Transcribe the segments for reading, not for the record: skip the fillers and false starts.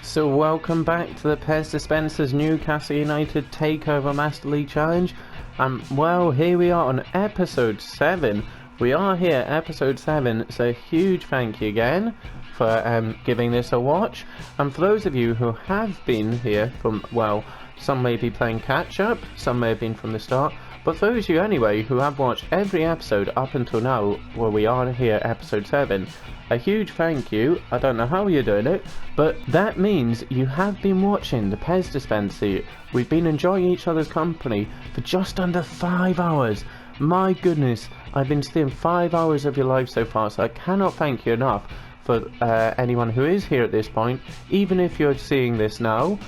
So welcome back to the PES Dispensers Newcastle United Takeover Master League Challenge. Well, here we are on episode 7. We are here, episode 7, so huge thank you again for giving this a watch. And for those of you who have been here from, well, some may be playing catch up, some may have been from the start, but for those of you anyway who have watched every episode up until now, where we are here, episode 7, a huge thank you. I don't know how you're doing it, but that means you have been watching the PES Dispenser. We've been enjoying each other's company for just under 5 hours. My goodness, I've been stealing 5 hours of your life so far, so I cannot thank you enough for anyone who is here at this point, even if you're seeing this now,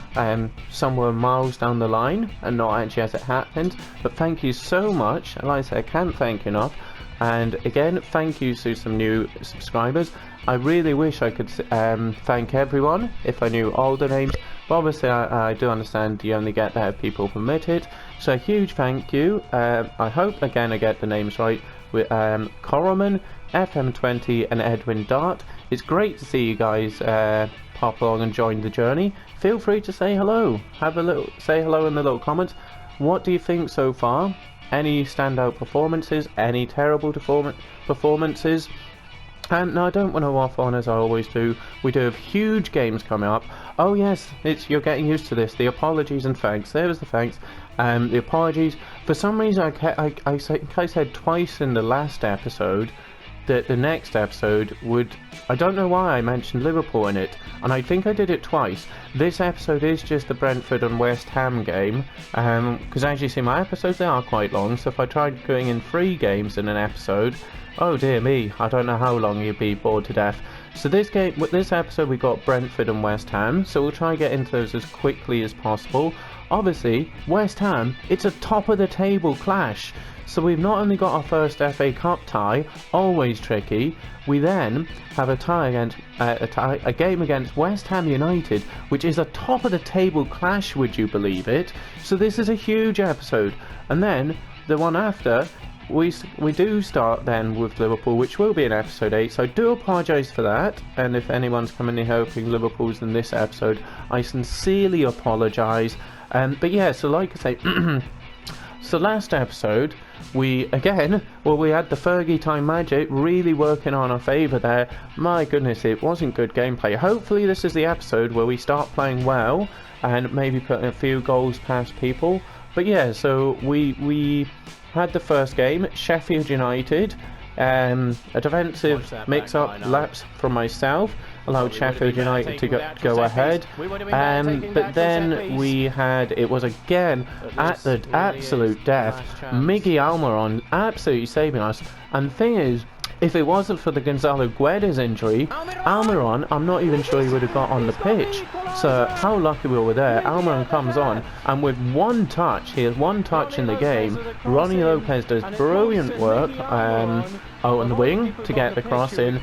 somewhere miles down the line, and not actually as it happened. But thank you so much, and like I said, I can't thank you enough. And again, thank you to some new subscribers. I really wish I could thank everyone if I knew all the names, but obviously I do understand you only get that if people permit it. So a huge thank you. I hope again I get the names right, with Corriman, FM20 and Edwin Dart. It's great to see you guys pop along and join the journey. Feel free to say hello. Say hello in the little comments. What do you think so far? Any standout performances? Any terrible performances? No, I don't want to waffle on as I always do. We do have huge games coming up. Oh yes, you're getting used to this. The apologies and thanks. There was the thanks. The apologies. For some reason, I said twice in the last episode that the next episode would... I don't know why I mentioned Liverpool in it, and I think I did it twice. This episode is just the Brentford and West Ham game, because as you see, my episodes, they are quite long, so if I tried going in 3 games in an episode, oh dear me, I don't know how long you'd be bored to death. So this episode we got Brentford and West Ham, so we'll try and get into those as quickly as possible. Obviously, West Ham, it's a top of the table clash. So we've not only got our first FA Cup tie, always tricky, we then have a game against West Ham United, which is a top of the table clash, would you believe it? So this is a huge episode. And then the one after, we do start then with Liverpool, which will be in episode 8, so I do apologise for that, and if anyone's coming in hoping Liverpool's in this episode, I sincerely apologise. But yeah, so like I say, so last episode, we had the Fergie time magic really working on our favour there. My goodness, it wasn't good gameplay. Hopefully this is the episode where we start playing well and maybe putting a few goals past people. But yeah, so we had the first game, Sheffield United. A defensive mix-up lapse from myself allowed Sheffield United to go ahead, but then it was again at the absolute death, Miggy Almiron absolutely saving us. And the thing is, if it wasn't for the Gonzalo Guedes injury, Almiron, I'm not even sure he would have got on the pitch. So how lucky we were there. Almiron comes on, and with one touch, he has one touch in the game. Ronnie Lopez does brilliant work on the wing to get the cross in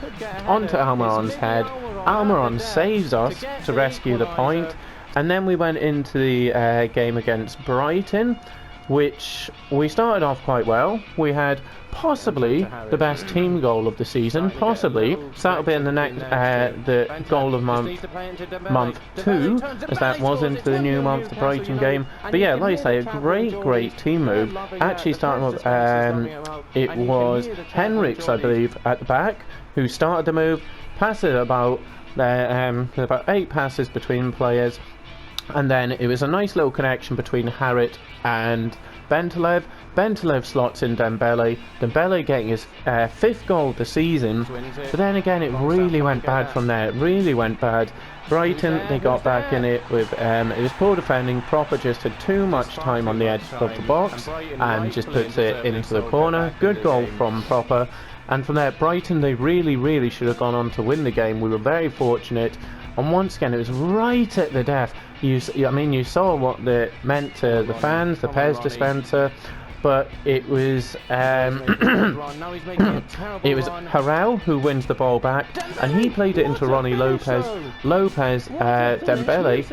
onto Almiron's head. Almiron saves us to rescue the point, and then we went into the game against Brighton, which we started off quite well. We had possibly the best team goal of the season, possibly. So that'll be in the next the goal of month 2, as that was into the new month, the Brighton game. But yeah, like I say, a great team move. Actually starting with it was Henriks, I believe, at the back, who started the move, passed it about 8 passes between players, and then it was a nice little connection between Harit and Bentelev. Bentelev slots in Dembele. Dembele getting his 5th goal of the season. But then again, it really went bad from there. It really went bad. Brighton, they got back in it with it was poor defending. Proper just had too much time on the edge of the box and just puts it into the corner. Good goal from Proper. And from there, Brighton, they really should have gone on to win the game. We were very fortunate. And once again, it was right at the death. You saw what it meant to the fans, the PES Dispenser. but it was it was FAlcao who wins the ball back, and he played it into Ronnie Lopez. Dembele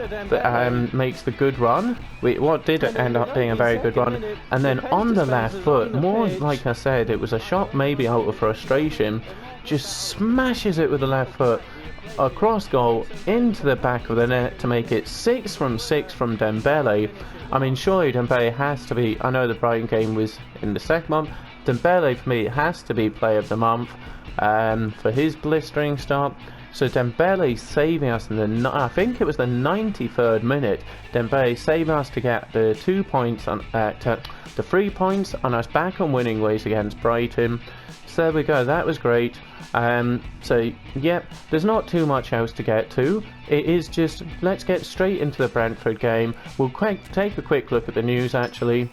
makes the good run, what did end up being a very good run, and then on the left foot, more like I said, it was a shot maybe out of frustration, just smashes it with the left foot across goal into the back of the net to make it 6 from 6 from Dembele. I mean, surely Dembele has to be, I know the Brighton game was in the second month, Dembele for me has to be player of the month for his blistering start. So Dembele saving us in the, I think it was the 93rd minute, Dembele saving us to get the 2 points, on the 3 points on us back on winning ways against Brighton. So there we go, that was great. So yep, there's not too much else to get to. It is just, let's get straight into the Brentford game. We'll take a quick look at the news actually.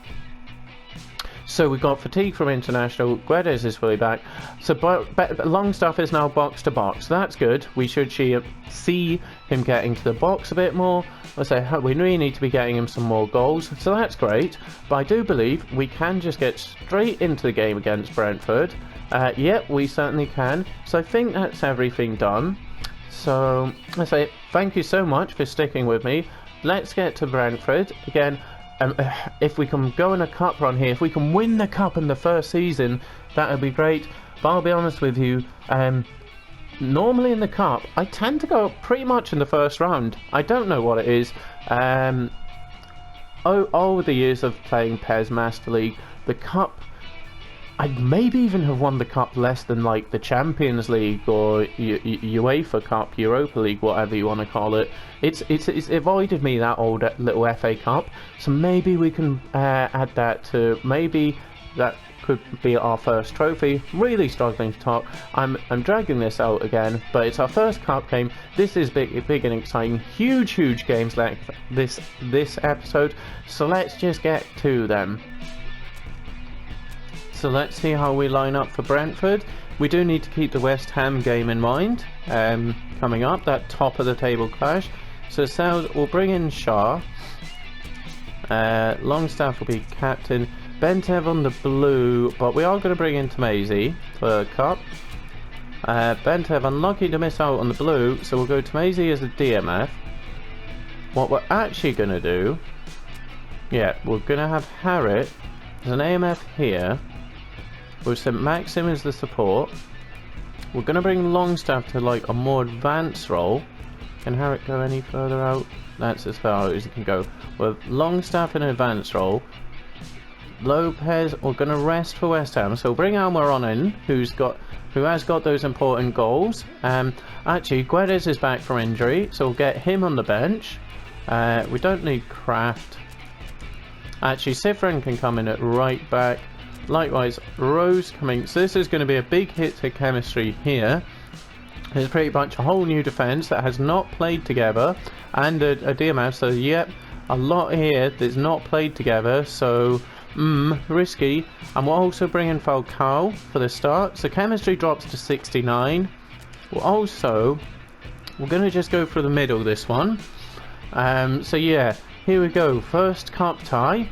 So we got fatigue from international. Guedes is fully back. So Longstaff is now box to box. That's good. We should see him getting to the box a bit more. Let's say we really need to be getting him some more goals. So that's great. But I do believe we can just get straight into the game against Brentford. Yep, we certainly can. So I think that's everything done. So let's say thank you so much for sticking with me. Let's get to Brentford again. If we can go in a cup run here, if we can win the cup in the first season, that would be great. But I'll be honest with you, normally in the cup, I tend to go pretty much in the first round. I don't know what it is. Over the years of playing PES Master League, the cup, I'd maybe even have won the cup less than like the Champions League or UEFA Cup, Europa League, whatever you want to call it. It's avoided me, that old little FA Cup. So maybe we can add that to, maybe that could be our first trophy. Really struggling to talk. I'm dragging this out again, but it's our first cup game. This is big and exciting. Huge games like this episode. So let's just get to them. So let's see how we line up for Brentford. We do need to keep the West Ham game in mind, coming up, that top of the table clash. So we'll bring in Shaw. Longstaff will be captain. Bentev on the blue, but we are going to bring in Tamazi for Cup. Bentev unlucky to miss out on the blue, so we'll go Tamazi as a DMF. What we're actually going to do, yeah, we're going to have Harriet as an AMF here. We'll send Maxim as the support. We're going to bring Longstaff to like a more advanced role. Can Harriet go any further out? That's as far as it can go. With Longstaff in an advanced role. Lopez, we're going to rest for West Ham. So we'll bring Almiron in, who has got those important goals. Actually, Guedes is back from injury, so we'll get him on the bench. We don't need Kraft. Actually, Sifrin can come in at right back. Likewise, Rose coming. So this is going to be a big hit to chemistry here. There's pretty much a whole new defence that has not played together, and a DMF. So yep, a lot here that's not played together. So risky. And we'll also bring in FAlcao for the start. So chemistry drops to 69. We're going to just go through the middle this one. So yeah, here we go. First cup tie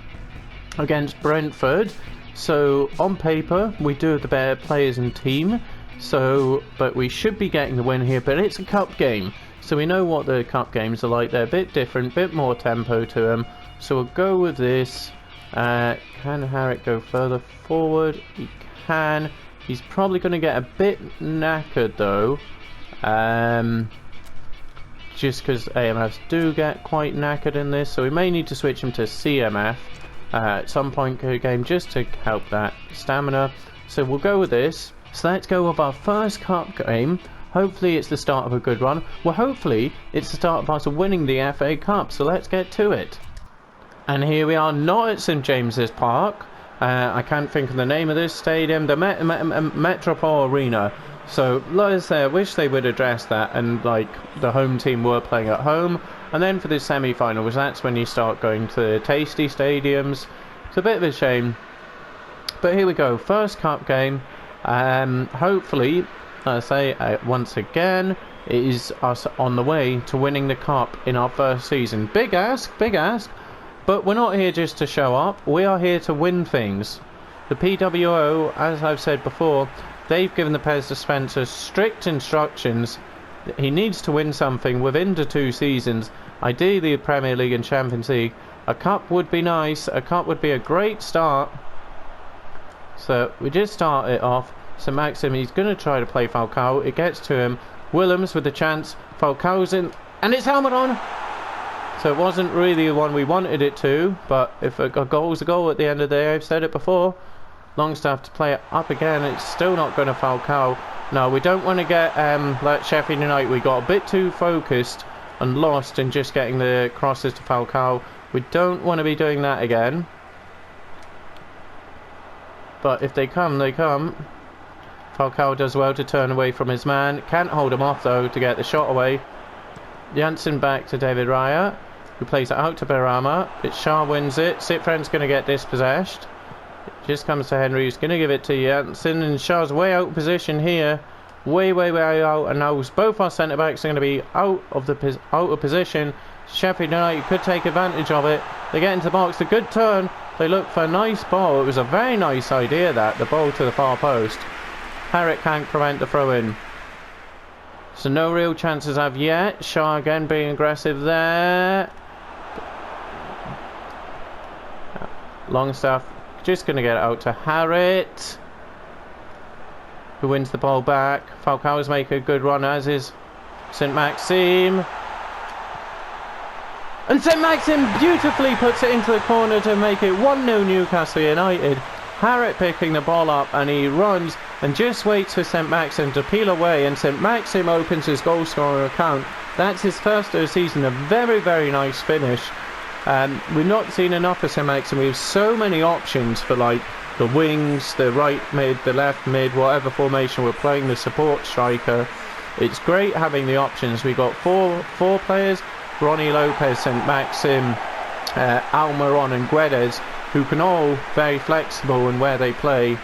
against Brentford. So on paper we do have the better players and team, but we should be getting the win here. But it's a cup game, so we know what the cup games are like. They're a bit different, bit more tempo to them. So we'll go with this. Can Harriet go further forward? He can. He's probably going to get a bit knackered though, just because AMFs do get quite knackered in this. So we may need to switch him to CMF at some point in the game just to help that stamina. So we'll go with this. So let's go with our first cup game. Hopefully it's the start of a good run. Well, hopefully it's the start of us winning the FA Cup. So let's get to it. And here we are, not at St James's Park. I can't think of the name of this stadium. The Metropole Arena. So let's say I wish they would address that, and like the home team were playing at home. And then for the semi-finals, that's when you start going to the tasty stadiums. It's a bit of a shame. But here we go, first cup game. Hopefully, once again, it is us on the way to winning the cup in our first season. Big ask, big ask. But we're not here just to show up, we are here to win things. The PWO, as I've said before, they've given the PES dispenser strict instructions. He needs to win something within the 2 seasons, ideally the Premier League and Champions League. A cup would be nice, a cup would be a great start. So we just start it off. So Maxim, he's going to try to play Falcao, it gets to him. Willems with the chance, Falcao's in, and it's Almiron! So it wasn't really the one we wanted it to, but if a goal's a goal at the end of the day, I've said it before. Longstaff to play it up again, it's still not going to Falcao. No, we don't want to get like Sheffield United. We got a bit too focused and lost in just getting the crosses to Falcao. We don't want to be doing that again. But if they come, they come. Falcao does well to turn away from his man. Can't hold him off though to get the shot away. Janssen back to David Raya, who plays it out to Berama. It's Shah wins it. Sitfriend's going to get dispossessed. It just comes to Henry, who's going to give it to Janssen, and Shah's way out of position here. Way out, and now both our centre backs are going to be out of position. Sheffield United could take advantage of it. They get into the box, a good turn. They look for a nice ball. It was a very nice idea, that the ball to the far post. Harriet can't prevent the throw in. So no real chances have yet. Shah again being aggressive there. Longstaff just going to get it out to Harriet, who wins the ball back. Falcao's making a good run, as is St. Maxim. And St. Maxim beautifully puts it into the corner to make it 1-0 Newcastle United. Harriet picking the ball up, and he runs and just waits for St. Maxim to peel away, and St. Maxim opens his goal scoring account. That's his first of the season. A very nice finish. We've not seen enough of St. Maxim. We have so many options for like the wings, the right mid, the left mid, whatever formation we're playing, the support striker. It's great having the options. We've got four players: Ronnie Lopez, St. Maxim, Almiron and Guedes, who can all very flexible in where they play.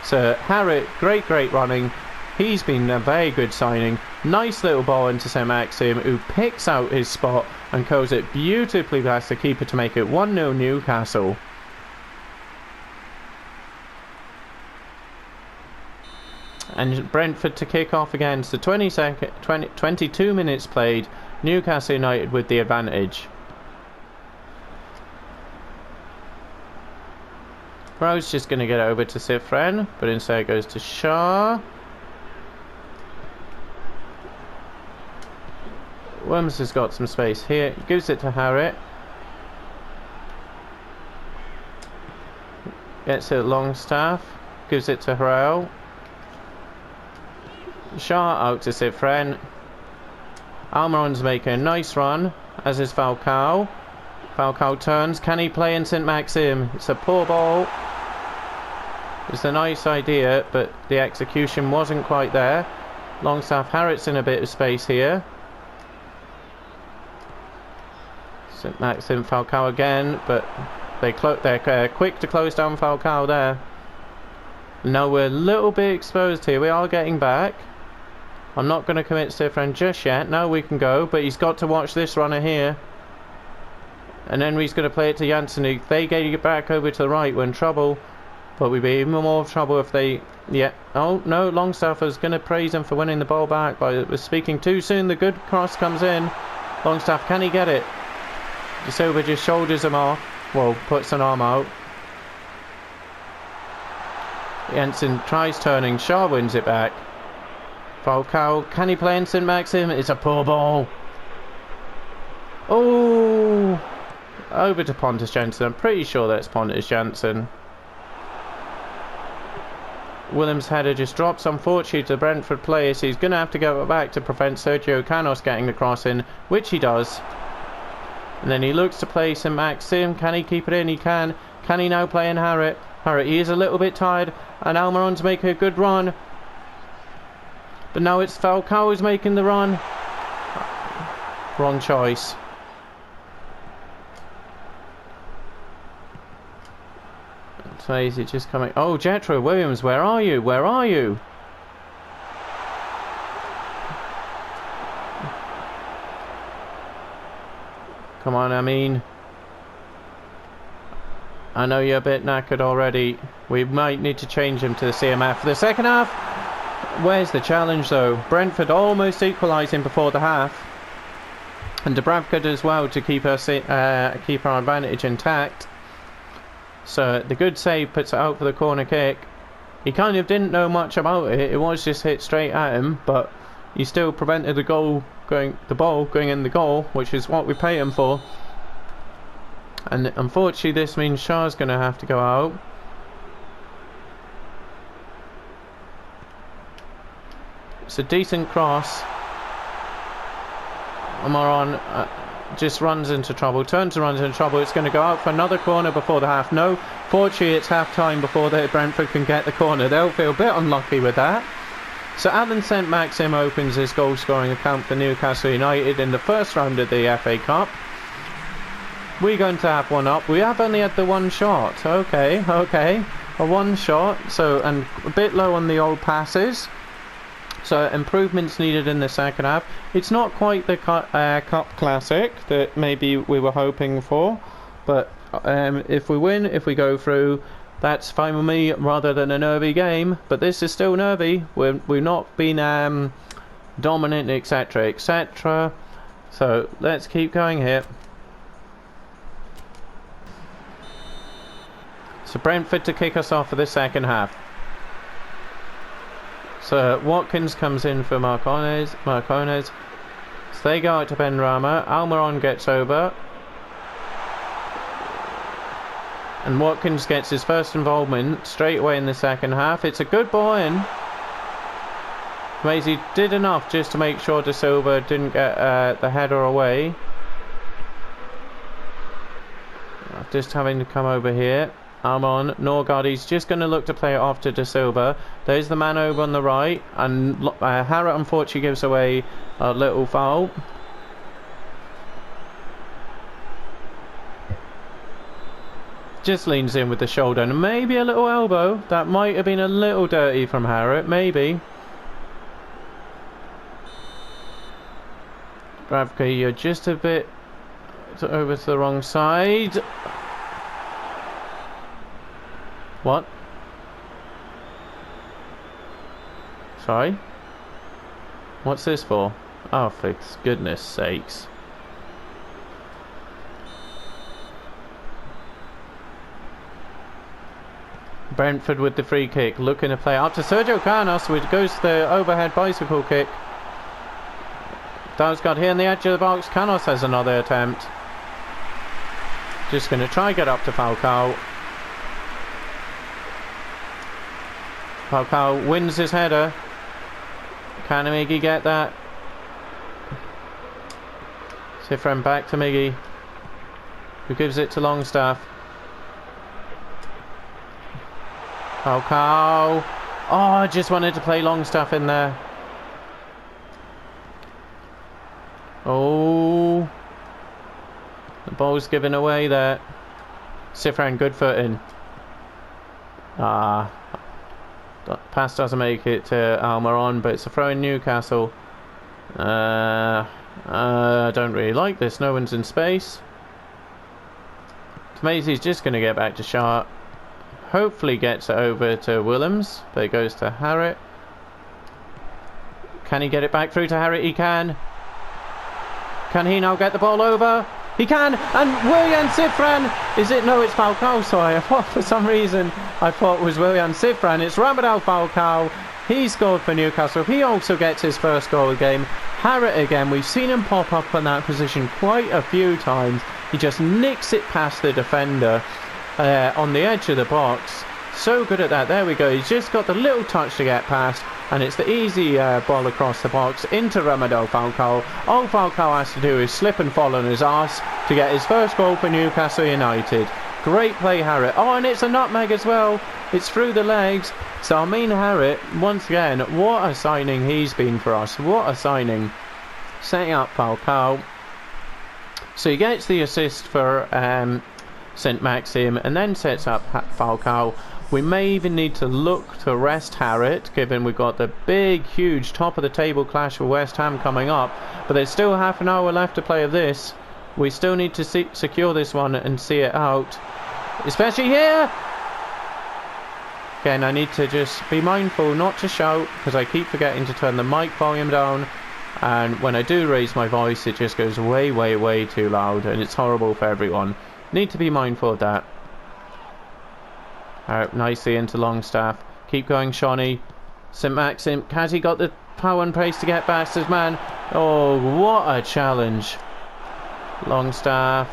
So Harriet, great running. He's been a very good signing. Nice little ball into St. Maxim, who picks out his spot and curls it beautifully past the keeper to make it 1-0 Newcastle. And Brentford to kick off again. So 22 minutes played. Newcastle United with the advantage. Rose just going to get it over to Sifren, but instead it goes to Shah. Worms has got some space here, gives it to Harriet. Gets it Longstaff, gives it to Harrell. Shah out to Sifren. Almiron's making a nice run, as is Falcao. Falcao turns, can he play in St. Maxim? It's a poor ball. It's a nice idea, but the execution wasn't quite there. Longstaff, Harriet's in a bit of space here. St. Maxim, Falcao again, but they're quick to close down Falcao there. Now we're a little bit exposed here. We are getting back. I'm not going to commit Sifren just yet. Now we can go, but he's got to watch this runner here. And then he's going to play it to Janssen. They get it back over to the right. We're in trouble. But we'd be even more trouble if they... Yeah. Oh, no. Longstaff is going to praise him for winning the ball back. But was speaking too soon. The good cross comes in. Longstaff, can he get it? De Silva just shoulders him off. Well, puts an arm out. Janssen tries turning. Shah wins it back. Falcao, can he play in St. Maxim? It's a poor ball. Oh! Over to Pontus Jansson. I'm pretty sure that's Pontus Jansson. Williams' header just drops, unfortunately, to the Brentford player, so he's going to have to go back to prevent Sergio Canos getting the cross in, which he does. And then he looks to play St. Maxim. Can he keep it in? He can. Can he now play in Harriet? Harriet, he is a little bit tired, and Almiron's making a good run. But now it's Falcao who's making the run. Wrong choice. Swayze just coming. Oh, Jetro Williams, where are you? Where are you? Come on, I mean. I know you're a bit knackered already. We might need to change him to the CMF for the second half. Where's the challenge though? Brentford almost equalising before the half. And Dubravka as well to keep our advantage intact. So the good save puts it out for the corner kick. He kind of didn't know much about it. It was just hit straight at him, but he still prevented the ball going in the goal, which is what we pay him for. And unfortunately this means Shah's going to have to go out. It's a decent cross. Amaron just runs into trouble, turns and runs into trouble. It's going to go out for another corner before the half. No, fortunately it's half time before Brentford can get the corner. They'll feel a bit unlucky with that. So Alan St Maxim opens his goal scoring account for Newcastle United in the first round of the FA Cup. We're going to have one up. We have only had the one shot. Okay, a one shot. So, and a bit low on the old passes. So improvements needed in the second half. It's not quite the Cup Classic that maybe we were hoping for, but if we win, if we go through, that's fine with me rather than a nervy game. But this is still nervy. We've not been dominant, etc, etc. So let's keep going here. So Brentford to kick us off for the second half. So Watkins comes in for Marcones. So they go out to Benrahma. Almiron gets over. And Watkins gets his first involvement straight away in the second half. It's a good ball in. Maisie did enough just to make sure De Silva didn't get the header away. Just having to come over here. Almon, Norgard, he's just going to look to play it off to De Silva. There's the man over on the right, and Harrott unfortunately gives away a little foul. Just leans in with the shoulder and maybe a little elbow. That might have been a little dirty from Harrott, maybe. Bravka, you're just a bit over to the wrong side. What? Sorry? What's this for? Oh, for goodness sakes. Brentford with the free kick, looking to play up to Sergio Canos, which goes to the overhead bicycle kick. Dalsgaard here on the edge of the box. Canos has another attempt. Just going to try get up to Falcao. Falcao wins his header. Can Miggy get that? Sifren back to Miggy, who gives it to Longstaff. Falcao. Oh, I just wanted to play Longstaff in there. Oh, the ball's given away there. Sifren, good footing. Pass doesn't make it to Almiron, but it's a throw in Newcastle. I don't really like this. No one's in space. Maisy's just going to get back to Shah. Hopefully gets it over to Willems, but it goes to Harrott. Can he get it back through to Harrott? He can. Can he now get the ball over? He can, and William Sifran, is it? No, it's Falcao, sorry. I thought for some reason, I thought it was William Sifran. It's Ramadal Falcao. He scored for Newcastle. He also gets his first goal of the game. Harrott again, we've seen him pop up in that position quite a few times. He just nicks it past the defender on the edge of the box. So good at that. There we go. He's just got the little touch to get past, and it's the easy ball across the box into Ramadal Falcao. All Falcao has to do is slip and fall on his arse to get his first goal for Newcastle United. Great play, Harrott. Oh, and it's a nutmeg as well. It's through the legs. So I mean, Harrott, once again, what a signing he's been for us. What a signing. Setting up Falcao. So he gets the assist for St Maxim and then sets up Falcao. We may even need to look to rest Harrott, given we've got the big, huge top of the table clash with West Ham coming up. But there's still half an hour left to play of this. We still need to secure this one and see it out. especially here. Again, I need to just be mindful not to shout, because I keep forgetting to turn the mic volume down, and when I do raise my voice it just goes way, way, way too loud, and it's horrible for everyone. Need to be mindful of that. Alright, nicely into Longstaff. Keep going, Shawnee. St. Maxim, has he got the power and pace to get past his man? Oh, what a challenge. Longstaff.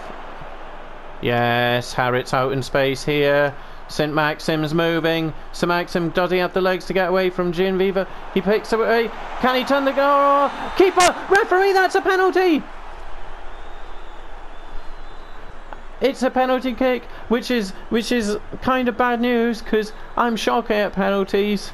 Yes, Harriet's out in space here. St. Maxim's moving. St. Maxim, does he have the legs to get away from Gianviva? He picks away. Can he turn the goal? Keeper! Referee, that's a penalty! It's a penalty kick, which is kind of bad news, because I'm shocked at penalties.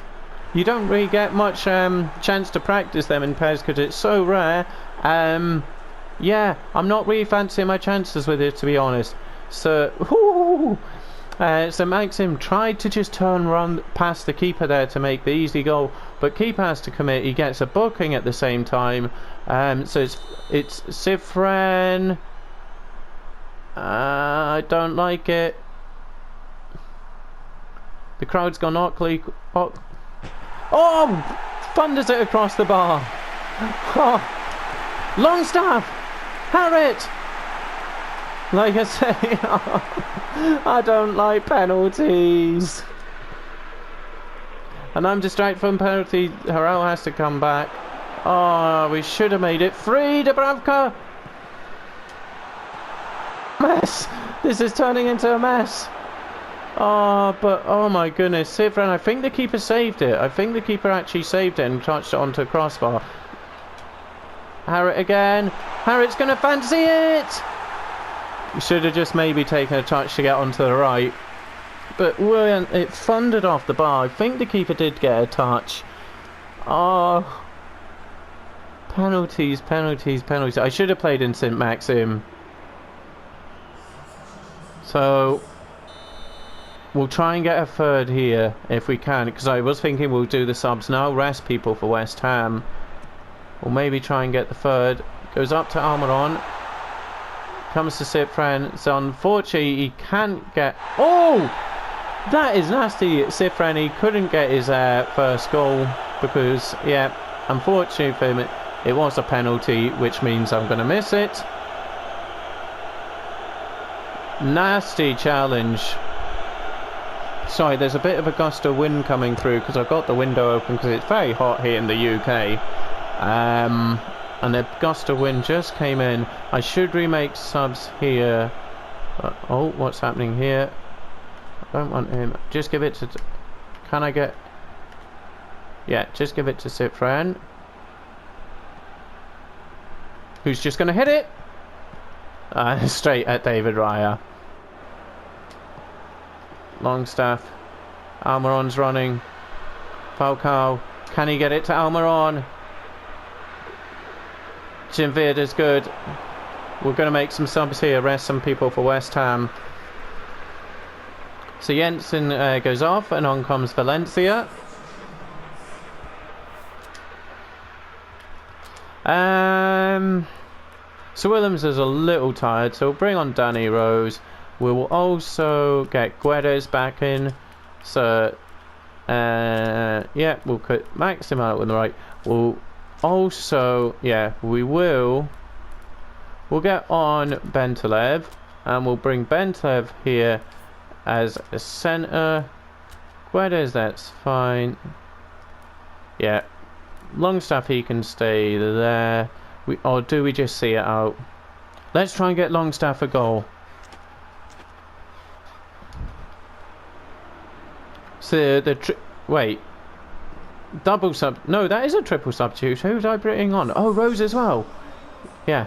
You don't really get much chance to practice them in PES because it's so rare. Yeah, I'm not really fancying my chances with it, to be honest. So, so Maxim tried to just turn run past the keeper there to make the easy goal, but keeper has to commit. He gets a booking at the same time. So it's Cifren. I don't like it. The crowd's gone ugly. Oh! Thunders it across the bar. Oh. Longstaff! Harriet! Like I say, I don't like penalties. And I'm distracted from penalty. Harrell has to come back. Oh, we should have made it free. Dubravka! Mess! This is turning into a mess. Oh, but oh my goodness, Cifran, I think the keeper saved it. I think the keeper actually saved it and touched it onto the crossbar. Harriet again. Harriet's gonna fancy it! You should have just maybe taken a touch to get onto the right. But it thundered off the bar. I think the keeper did get a touch. Oh. Penalties, penalties, penalties. I should have played in St. Maxim. So we'll try and get a third here if we can, because I was thinking we'll do the subs now, rest people for West Ham. We'll maybe try and get the third. Goes up to Almiron. Comes to Cifran. So unfortunately he can't get... Oh! That is nasty. Cifran, he couldn't get his first goal because, yeah, unfortunately for him it was a penalty, which means I'm going to miss it. Nasty challenge. Sorry, there's a bit of a gust of wind coming through because I've got the window open because it's very hot here in the UK. And a gust of wind just came in. I should remake subs here. Oh, what's happening here? I don't want him. Just give it to... Can I get... Yeah, just give it to Cifran. Who's just going to hit it? Straight at David Raya. Longstaff. Almiron's running. FAlcao. Can he get it to Almiron? Gianvida's good. We're going to make some subs here. Rest some people for West Ham. So Jensen goes off and on comes Valencia. So Williams is a little tired, so we'll bring on Danny Rose. We will also get Guedes back in. So, yeah, we'll cut Maxim out on the right. We'll also, yeah, we'll get on Bentelev, and we'll bring Bentelev here as a centre. Guedes, that's fine. Yeah, Longstaff, he can stay there. Or do we just see it out? Let's try and get Longstaff a goal. So wait, double sub? No, that is a triple substitute. Who's I bringing on? Oh, Rose as well. Yeah.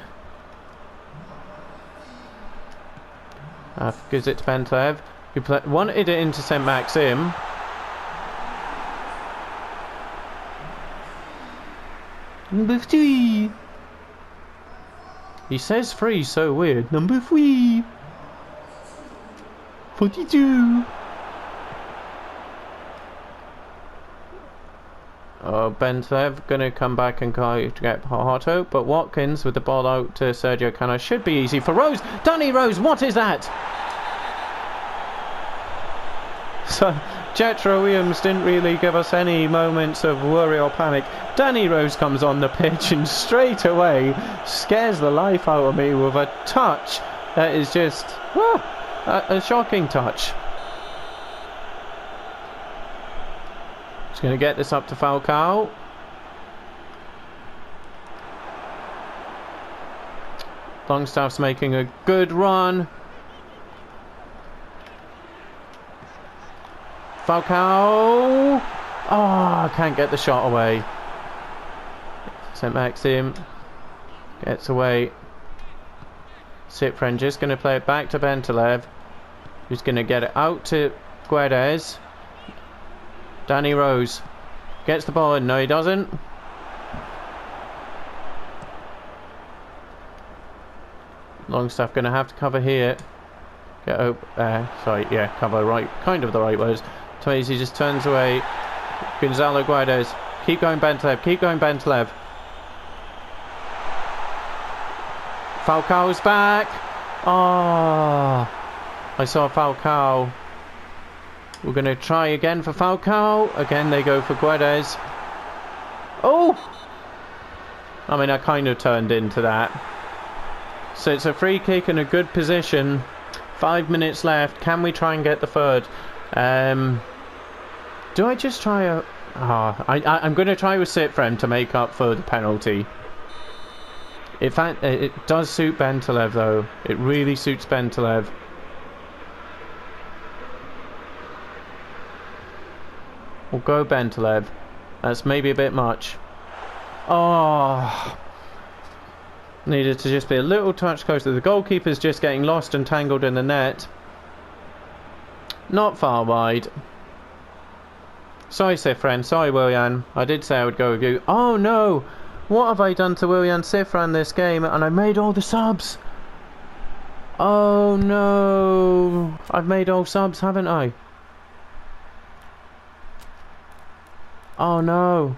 Gives it to Bentelev. Who wanted it into St. Maxim. Number 3. He says 3 so weird. Number 3. 42. Oh, Bentelev gonna come back and to get Hato, but Watkins with the ball out to Sergio Cano should be easy for Rose. Danny Rose, what is that? So Jetro Williams didn't really give us any moments of worry or panic. Danny Rose comes on the pitch and straight away scares the life out of me with a touch that is just a shocking touch. Just going to get this up to FAlcao. Longstaff's making a good run. FAlcao. Oh, can't get the shot away. St. Maxim gets away. Cifren just going to play it back to Bentelev, who's going to get it out to Guedes. Danny Rose gets the ball in. No, he doesn't. Longstaff going to have to cover here. Get cover right, kind of the right words. Twasey just turns away. Gonzalo Guedes. Keep going, Bentelev. Keep going, Bentelev. Falcao's back. Oh, I saw Falcao. We're going to try again for Falcao. Again, they go for Guedes. Oh! I mean, I kind of turned into that. So it's a free kick in a good position. 5 minutes left. Can we try and get the third? Do I just try a... I'm going to try with Cifren to make up for the penalty. In fact, it does suit Bentelev though. It really suits Bentelev. We'll go Bentelev. That's maybe a bit much. Oh, needed to just be a little touch closer. The goalkeeper's just getting lost and tangled in the net. Not far wide. Sorry, Cifren. Sorry, Willian. I did say I would go with you. Oh no! What have I done to Willian Cifren this game? And I made all the subs. Oh no! I've made all subs, haven't I? Oh no.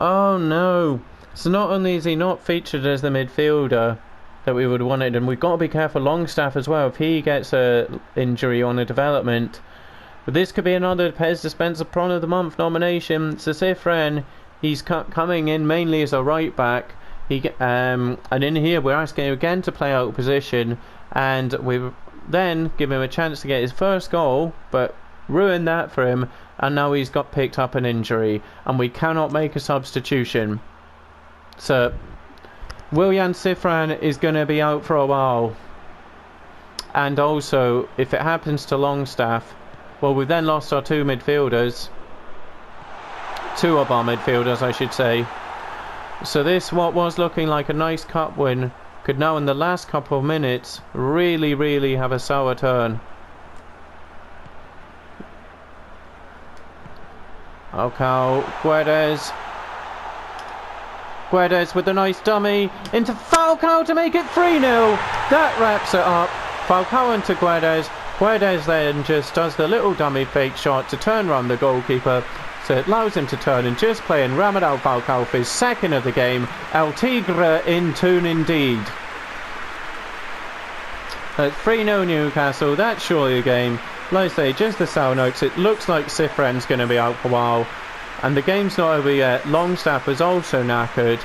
Oh no. So not only is he not featured as the midfielder that we would have wanted, and we've got to be careful Longstaff as well if he gets a injury on a development. But this could be another PES Dispenser Prawn of the Month nomination. So Cifren, he's coming in mainly as a right back. And in here we're asking him again to play out of position, and we then give him a chance to get his first goal, but ruin that for him, and now he's got picked up an injury and we cannot make a substitution. So Willian Cifren is going to be out for a while. And also, if it happens to Longstaff, well, we've then lost our two midfielders. Two of our midfielders, I should say. So this, what was looking like a nice cup win, could now in the last couple of minutes really have a sour turn. FAlcao, Guedes with a nice dummy into FAlcao to make it 3-0. That wraps it up. FAlcao into Guedes. Guedes then just does the little dummy fake shot to turn around the goalkeeper. So it allows him to turn and just play in Radamel Falcao for his second of the game. El Tigre in tune indeed. At 3-0 Newcastle, that's surely a game. Like I say, just the sour notes, it looks like Cifren's going to be out for a while. And the game's not over yet. Longstaff is also knackered.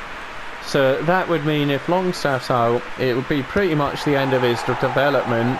So that would mean if Longstaff's out, it would be pretty much the end of his development.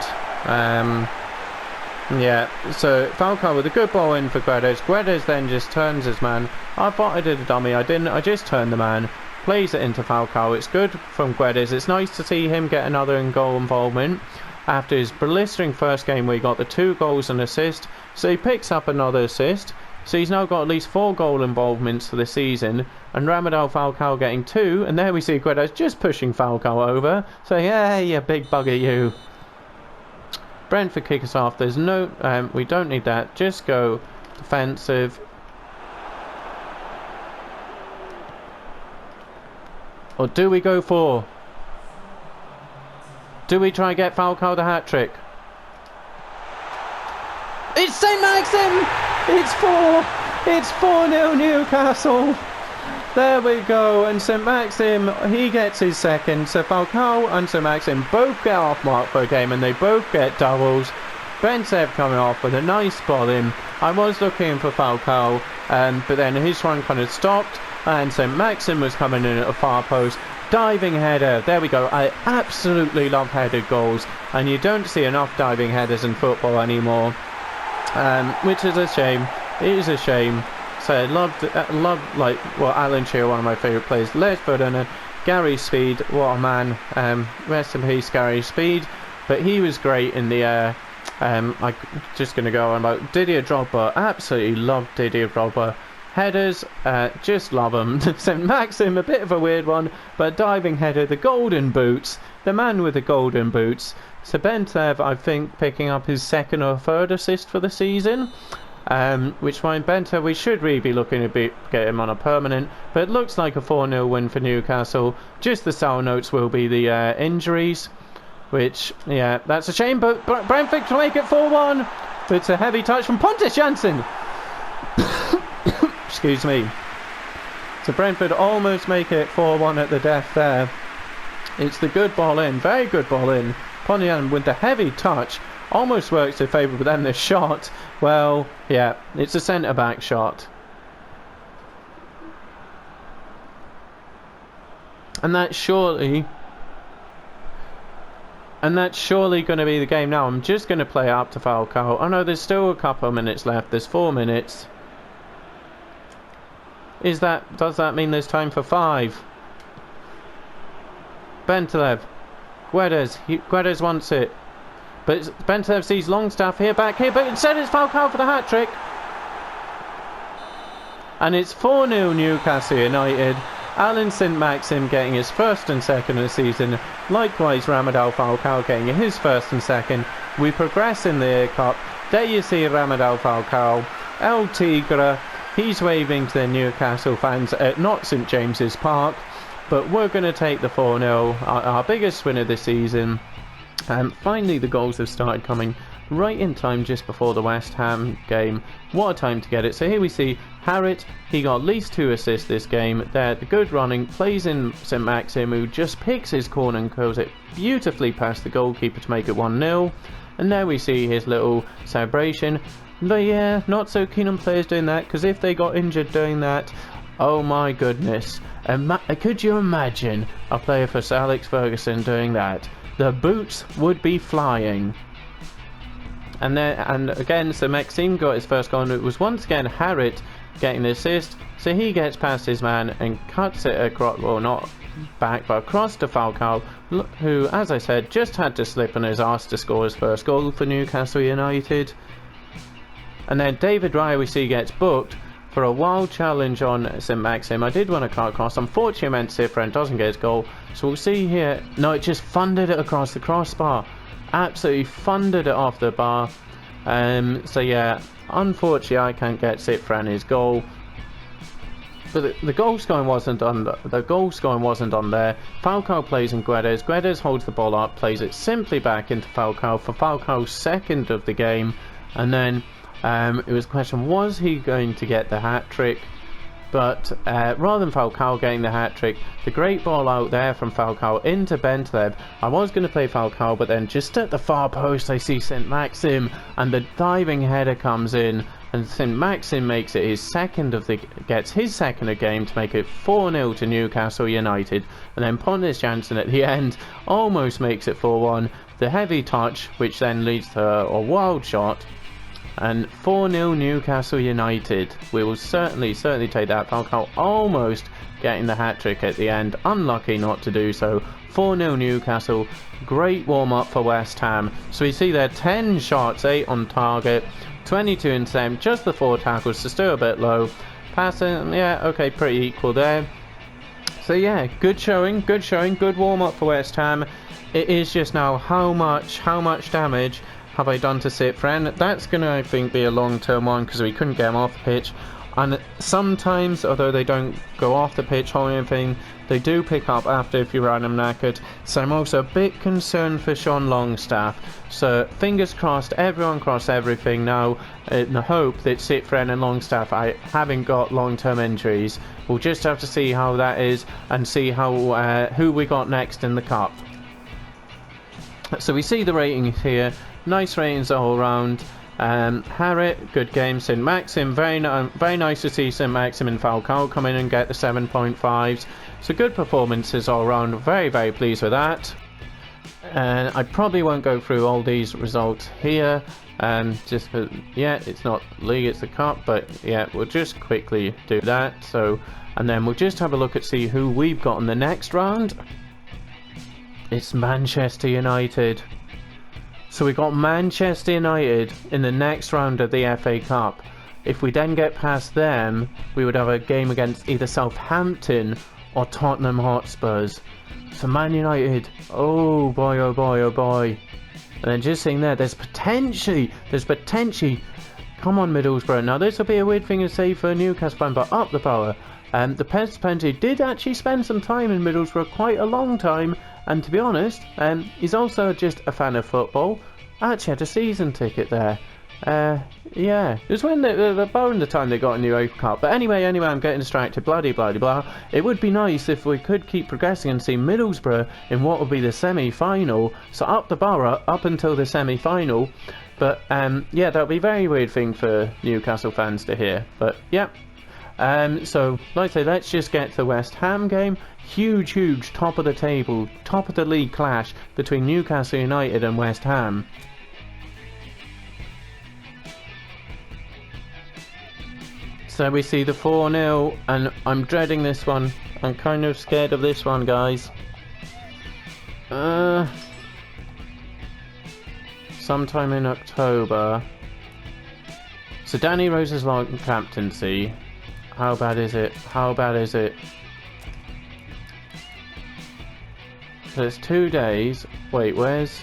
Yeah, so FAlcao with a good ball in for Guedes. Guedes then just turns his man. I thought I did a dummy, I didn't, I just turned the man. Plays it into FAlcao. It's good from Guedes. It's nice to see him get another in-goal involvement after his blistering first game where he got the 2 goals and assist. So he picks up another assist. So he's now got at least 4 goal involvements for the season. And Radamel Falcao getting 2. And there we see Guedes just pushing Falcao over. So yeah, you big bugger you. Brentford kick us off. There's no... we don't need that. Just go defensive. Or do we go for... Do we try and get Falcao the hat-trick? It's St. Maxim! It's 4! It's 4-0 Newcastle! There we go, and St. Maxim, he gets his second. So FAlcao and St. Maxim both get off mark for a game, and they both get doubles. Brentford coming off with a nice ball in. I was looking for FAlcao, but then his run kind of stopped, and so Maxim was coming in at a far post. Diving header, there we go. I absolutely love headed goals, and you don't see enough diving headers in football anymore, which is a shame. It is a shame. So I loved Alan Shearer, one of my favourite players. Les Ferdinand, Gary Speed, what a man. Rest in peace, Gary Speed. But he was great in the air. I'm just going to go on about Didier Drogba. Absolutely love Didier Drogba. Headers, just love them. St. Maxim, a bit of a weird one, but diving header, the golden boots, the man with the golden boots. So Bentev, I think, picking up his second or third assist for the season. Which one Bentev, we should really be looking to get him on a permanent, but it looks like a 4-0 win for Newcastle. Just the sour notes will be the injuries, which, yeah, that's a shame, but Brentford to make it 4-1. It's a heavy touch from Pontus Jansson. Excuse me. So Brentford almost make it 4-1 at the death there. It's the good ball in, very good ball in. Pontus Jansson with the heavy touch. Almost works in favour, but then the shot, well, yeah, it's a centre-back shot. And that's surely going to be the game now. I'm just going to play up to FAlcao. Oh no, there's still a couple of minutes left. There's 4 minutes. Does that mean there's time for 5? Bentev. Guedes wants it. But Bentev sees Longstaff back here, but instead it's FAlcao for the hat-trick. And it's 4-0 Newcastle United. Alan St. Maxim getting his first and second of the season. Likewise, Ramadal Falcao getting his first and second. We progress in the Cup. There you see Ramadal Falcao. El Tigre, he's waving to the Newcastle fans at not St. James's Park. But we're going to take the 4-0, our biggest win of the season. Finally, the goals have started coming right in time just before the West Ham game. What a time to get it. So here we see Harriet, he got at least 2 assists this game. There, the good running, plays in St. Maxim, who just picks his corner and goes it beautifully past the goalkeeper to make it 1-0. And there we see his little celebration. But yeah, not so keen on players doing that, because if they got injured doing that, oh my goodness. Could you imagine a player for Sir Alex Ferguson doing that? The boots would be flying. And again, so Maxime got his first goal, and it was once again Harriet getting the assist. So he gets past his man and cuts it across, well, not back, but across to FAlcao, who, as I said, just had to slip on his arse to score his first goal for Newcastle United. And then David Raya, we see, gets booked for a wild challenge on St. Maxim. I did want to cut across. Unfortunately, I meant Cifren doesn't get his goal. So we'll see here. No, it just funded it across the crossbar. Absolutely funded it off the bar. So yeah, unfortunately, I can't get Cifren his goal. But the goal scoring wasn't on. The goal scoring wasn't on there. Falcao plays in Guedes. Guedes holds the ball up, plays it simply back into Falcao for Falcao's second of the game, and then. It was a question, was he going to get the hat-trick? But rather than Falcao getting the hat-trick, the great ball out there from Falcao into Bentev. I was going to play Falcao, but then just at the far post I see St. Maxim, and the diving header comes in, and St. Maxim makes it his second of the gets his second of the game to make it 4-0 to Newcastle United. And then Pontus Jansson at the end almost makes it 4-1. The heavy touch, which then leads to a wild shot. And 4-0 Newcastle United. We will certainly take that. Falcao almost getting the hat-trick at the end. Unlucky not to do so. 4-0 Newcastle. Great warm-up for West Ham. So we see there 10 shots, 8 on target, 22 in same. Just the 4 tackles, so still a bit low. Passing, yeah, okay, pretty equal there. So yeah, good showing, good warm-up for West Ham. It is just now how much damage have I done to Cifren? That's going to, I think, be a long-term one, because we couldn't get him off the pitch. And sometimes, although they don't go off the pitch or anything, they do pick up after if you run them knackered. So I'm also a bit concerned for Sean Longstaff. So fingers crossed, everyone cross everything now, in the hope that Cifren and Longstaff, having got long-term injuries, we'll just have to see how that is and see how who we got next in the cup. So we see the ratings here. nice ratings all round. Harriet, good game. St Maxim, very nice to see St Maxim and FAlcao come in and get the 7.5s. So good performances all round. Very, very pleased with that. And I probably won't go through all these results here. Just for, yeah, it's not league, it's the cup, but yeah, we'll just quickly do that. So, and then we'll just have a look at see who we've got in the next round. It's Manchester United. So we got Manchester United in the next round of the FA Cup. If we then get past them, we would have a game against either Southampton or Tottenham Hotspurs. So Man United, oh boy, oh boy, oh boy. And then just seeing there, there's potentially, come on Middlesbrough. Now this will be a weird thing to say for a Newcastle fan, but up the power. The PES Dispenser did actually spend some time in Middlesbrough, quite a long time. And to be honest, he's also just a fan of football. Actually had a season ticket there. Yeah, it was when the bone the time they got a new UEFA Cup. But anyway, I'm getting distracted, blah blah blah. It would be nice if we could keep progressing and see Middlesbrough in what would be the semi-final. So up the borough, up until the semi-final. But yeah, that would be a very weird thing for Newcastle fans to hear. But yeah. So, like I say, let's just get to the West Ham game. Huge top of the table, top of the league clash between Newcastle United and West Ham. So we see the 4-0, and I'm dreading this one. I'm kind of scared of this one, guys. Sometime in October. So Danny Rose's long captaincy. How bad is it? How bad is it? So it's 2 days. Wait, where's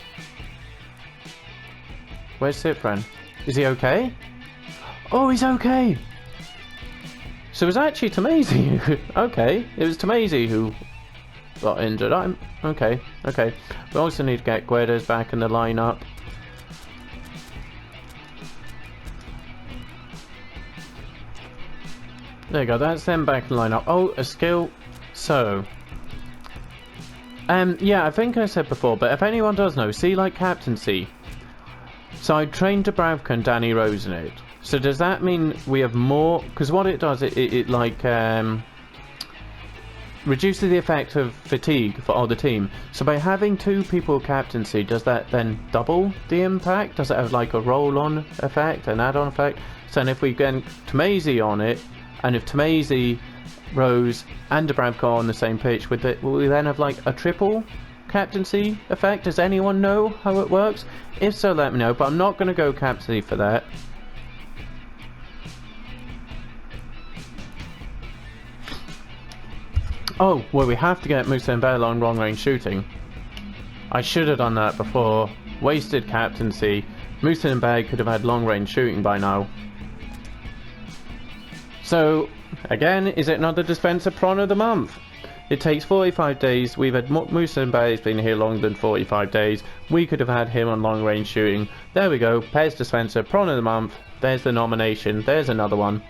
Cyprian? Is he okay? Oh, he's okay! So it was actually Tamasi. Okay, it was Tamasi who got injured. Okay. We also need to get Guedes back in the lineup. There you go, that's them back in the lineup. Oh, a skill. So, yeah, I think I said before, but if anyone does know, see, like captaincy. So I trained Dubravka and Danny Rose in it. So does that mean we have more? Because what it does, it like reduces the effect of fatigue for all the team. So by having 2 people captaincy, does that then double the impact? Does it have like a roll-on effect, an add-on effect? So if we get Tamasi on it, and if Tamasi, Rose and Dubravka are on the same pitch, will we then have like a triple captaincy effect? Does anyone know how it works? If so, let me know, but I'm not going to go captaincy for that. Oh, well, we have to get Musa and Bell on long range shooting. I should have done that before. Wasted captaincy. Musa and Bell could have had long range shooting by now. So, again, is it another dispenser prawn of the month? It takes 45 days. We've had Musa and Bay's been here longer than 45 days. We could have had him on long range shooting. There we go. PES dispenser prawn of the month. There's the nomination. There's another one.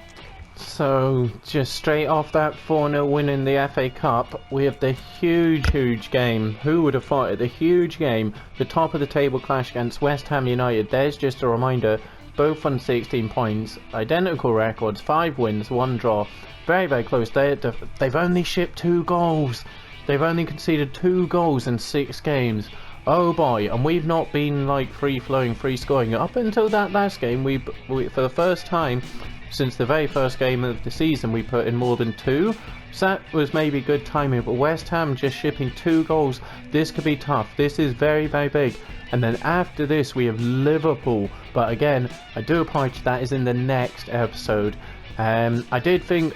So, just straight off that 4-0 win in the FA Cup, we have the huge game. Who would have thought it? The huge game. The top of the table clash against West Ham United. There's just a reminder. Both on 16 points, identical records, 5 wins, 1 draw, very close. They've only shipped 2 goals. They've only conceded 2 goals in 6 games. Oh boy, and we've not been like free-flowing, free-scoring. Up until that last game, we for the first time since the very first game of the season, we put in more than 2. So that was maybe good timing, but West Ham just shipping 2 goals. This could be tough. This is very big. And then after this we have Liverpool, but again I do apologize, that is in the next episode. I did think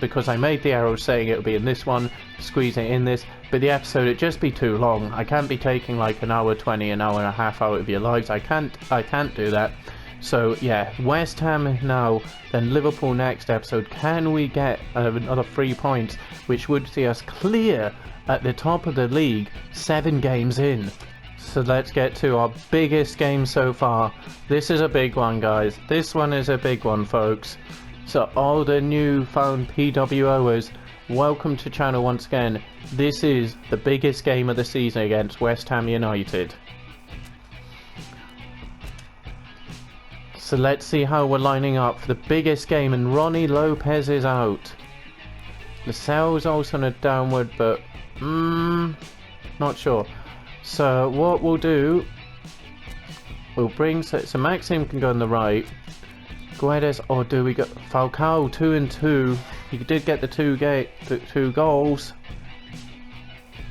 because I made the arrow saying it would be in this one, squeezing it in this, but the episode it'd just be too long. I can't be taking like an hour 20, an hour and a half out of your lives. I can't do that. So yeah, West Ham now, then Liverpool next episode. Can we get another 3 points, which would see us clear at the top of the league 7 games in? So let's get to our biggest game so far. This is a big one, guys. This one is a big one, folks. So all the newfound PWOers, welcome to channel once again. This is the biggest game of the season against West Ham United. So let's see how we're lining up for the biggest game, and Ronnie Lopez is out. Lascelles also on a downward, but not sure. So what we'll do, we'll bring so Maxim can go on the right. Guedes, or do we go Falcao 2 and 2? He did get the two goals.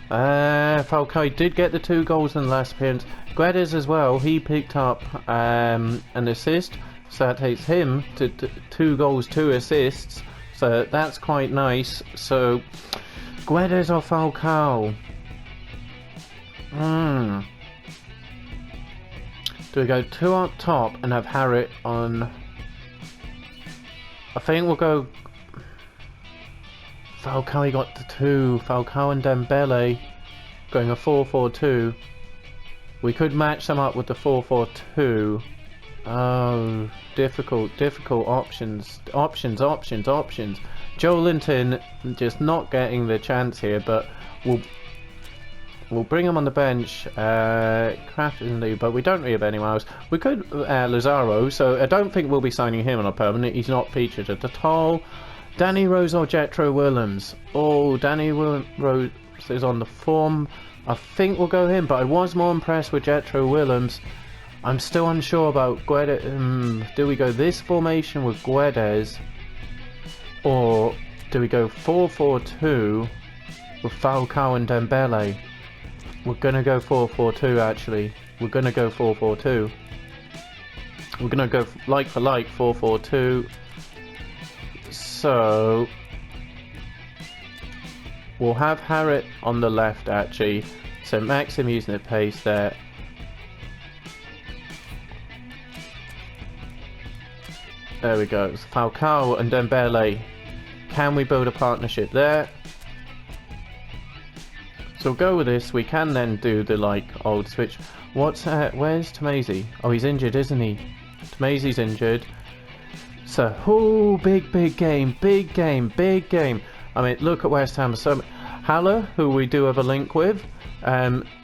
Falcao did get the 2 goals in the last appearance. Guedes as well, he picked up an assist, so that takes him to 2 goals, 2 assists, so that's quite nice. So Guedes or Falcao? Do we go 2 up top and have Harrit on? I think we'll go Falcao. He got the 2. Falcao and Dembele going a 4-4-2. We could match them up with the 4-4-2. Oh, difficult options. Joelinton just not getting the chance here, but we'll bring him on the bench. Crafton, but we don't really have anyone else. We could Lazaro, so I don't think we'll be signing him on a permanent. He's not featured at all. Danny Rose or Jetro Willems? Oh, Danny Rose is on the form. I think we'll go him, but I was more impressed with Jetro Willems. I'm still unsure about Guedes. Do we go this formation with Guedes, or do we go 4-4-2 with Falcao and Dembele? We're gonna go 4-4-2 actually. We're gonna go 4-4-2. We're gonna go like for like 4-4-2. So we'll have Harrit on the left actually. So Maxim using the pace there. There we go. So Falcao and Dembele. Can we build a partnership there? So we'll go with this. We can then do the old switch. Where's Tomasi? Oh, he's injured, isn't he? Tomasi's injured. So, oh, big game. I mean, look at West Ham. So, Haller, who we do have a link with.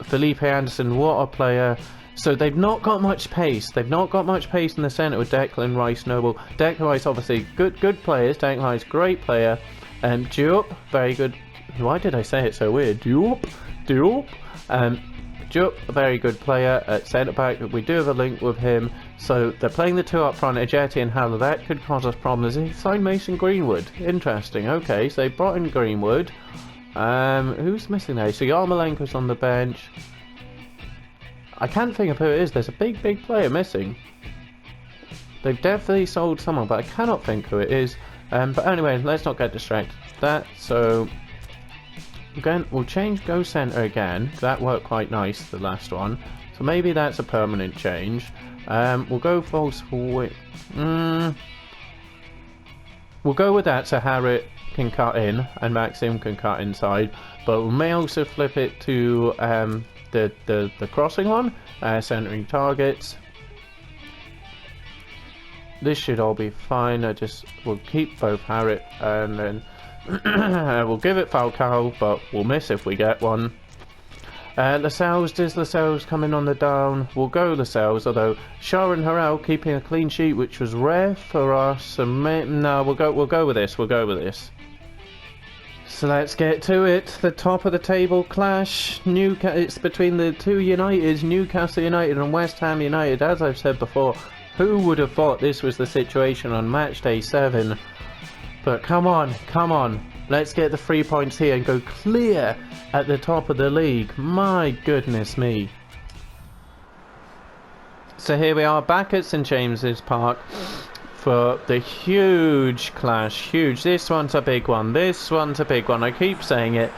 Felipe Anderson, what a player. So they've not got much pace. They've not got much pace in the centre with Declan Rice, Noble. Declan Rice, obviously, good players. Declan Rice, great player. Diop, very good. Why did I say it so weird? Diop. Diop, a very good player at centre back. We do have a link with him. So they're playing the 2 up front, Ajeti and Haller. That could cause us problems. They signed Mason Greenwood. Interesting. Okay, so they brought in Greenwood. Who's missing there? So Yarmolenko's on the bench. I can't think of who it is. There's a big player missing. They've definitely sold someone, but I cannot think who it is. But anyway, let's not get distracted. So again, we'll change Go Centre again. That worked quite nice, the last one. So maybe that's a permanent change. We'll go false switch. We'll go with that so Harrit can cut in and Maxim can cut inside. But we may also flip it to the crossing one, centering targets. This should all be fine. We'll keep both Harrit and then we'll give it Falcao, but we'll miss if we get one. Lascelles, does Lascelles come in on the down? We'll go Lascelles, although Sharon Harrell keeping a clean sheet, which was rare for us. No, we'll go with this. We'll go with this. So let's get to it. The top of the table clash. It's between the 2 Uniteds, Newcastle United and West Ham United. As I've said before, who would have thought this was the situation on match day 7? But come on. Let's get the 3 points here and go clear at the top of the league. My goodness me. So here we are back at St James's Park for the huge clash. This one's a big one. I keep saying it.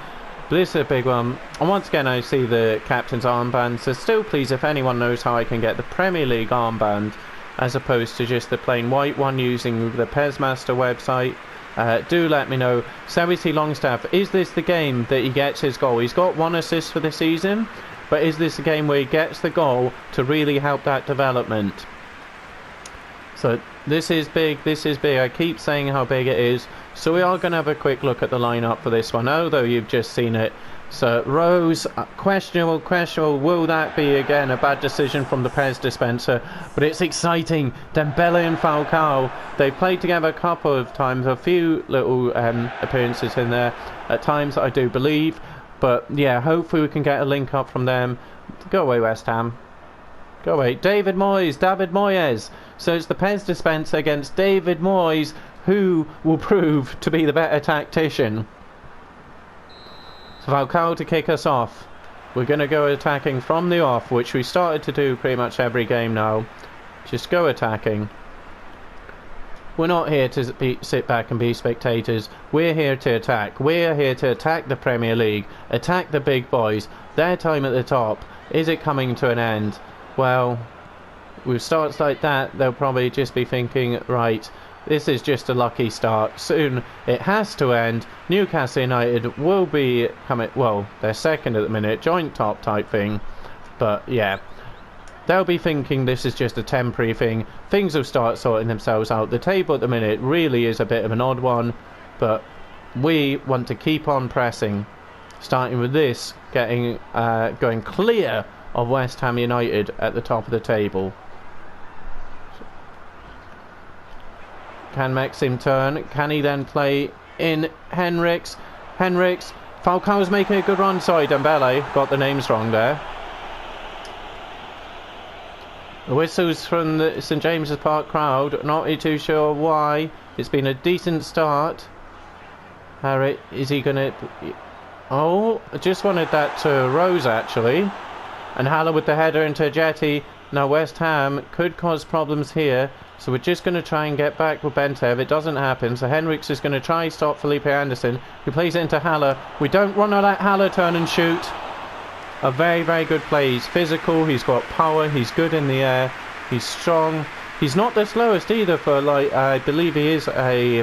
This is a big one. And once again, I see the captain's armband. So still, please, if anyone knows how I can get the Premier League armband as opposed to just the plain white one using the PES Master website, do let me know. Saweetie Longstaff, is this the game that he gets his goal? He's got 1 assist for the season, but is this the game where he gets the goal to really help that development? So this is big. I keep saying how big it is. So we are going to have a quick look at the lineup for this one, although you've just seen it. So Rose, questionable. Will that be again a bad decision from the PES dispenser? But it's exciting. Dembele and Falcao, they've played together a couple of times, a few little appearances in there at times, I do believe. But yeah, hopefully we can get a link up from them. Go away, West Ham. Go away. David Moyes. So it's the PES dispenser against David Moyes, who will prove to be the better tactician. So Falcao to kick us off. We're going to go attacking from the off, which we started to do pretty much every game now. Just go attacking. We're not here to sit back and be spectators. We're here to attack. We're here to attack the Premier League. Attack the big boys. Their time at the top. Is it coming to an end? Well, with starts like that, they'll probably just be thinking, right, this is just a lucky start. Soon it has to end. Newcastle United will be coming, well, they're second at the minute, joint top type thing. But yeah, they'll be thinking this is just a temporary thing. Things will start sorting themselves out. The table at the minute really is a bit of an odd one, but we want to keep on pressing. Starting with this, going clear of West Ham United at the top of the table. Can Maxim turn? Can he then play in Henriks? Falcao's making a good run. Sorry, Dembele. Got the names wrong there. The whistles from the St James's Park crowd. Not really too sure why. It's been a decent start. Harry, is he going to... Oh, I just wanted that to Rose, actually. And Haller with the header into Jetty. Now West Ham could cause problems here. So we're just going to try and get back with Bentev. It doesn't happen. So Henriks is going to try stop Felipe Anderson, who plays it into Haller. We don't want to let Haller turn and shoot. A very, very good play. He's physical. He's got power. He's good in the air. He's strong. He's not the slowest either for, like, I believe he is a,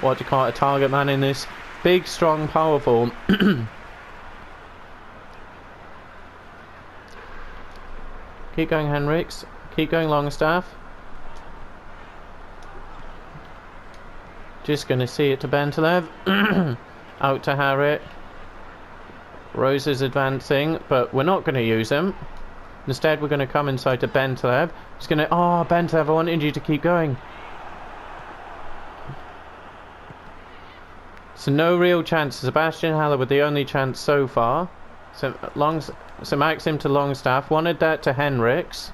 what do you call it, a target man in this. Big, strong, powerful. Keep going, Henriks. Keep going, Longstaff. Just going to see it to Bentev. Out to Harriet. Rose is advancing, but we're not going to use him. Instead, we're going to come inside to Bentev. He's going to... Oh, Bentev, I wanted you to keep going. So no real chance. Sebastian Haller with the only chance so far. So Maxim to Longstaff. Wanted that to Henriks.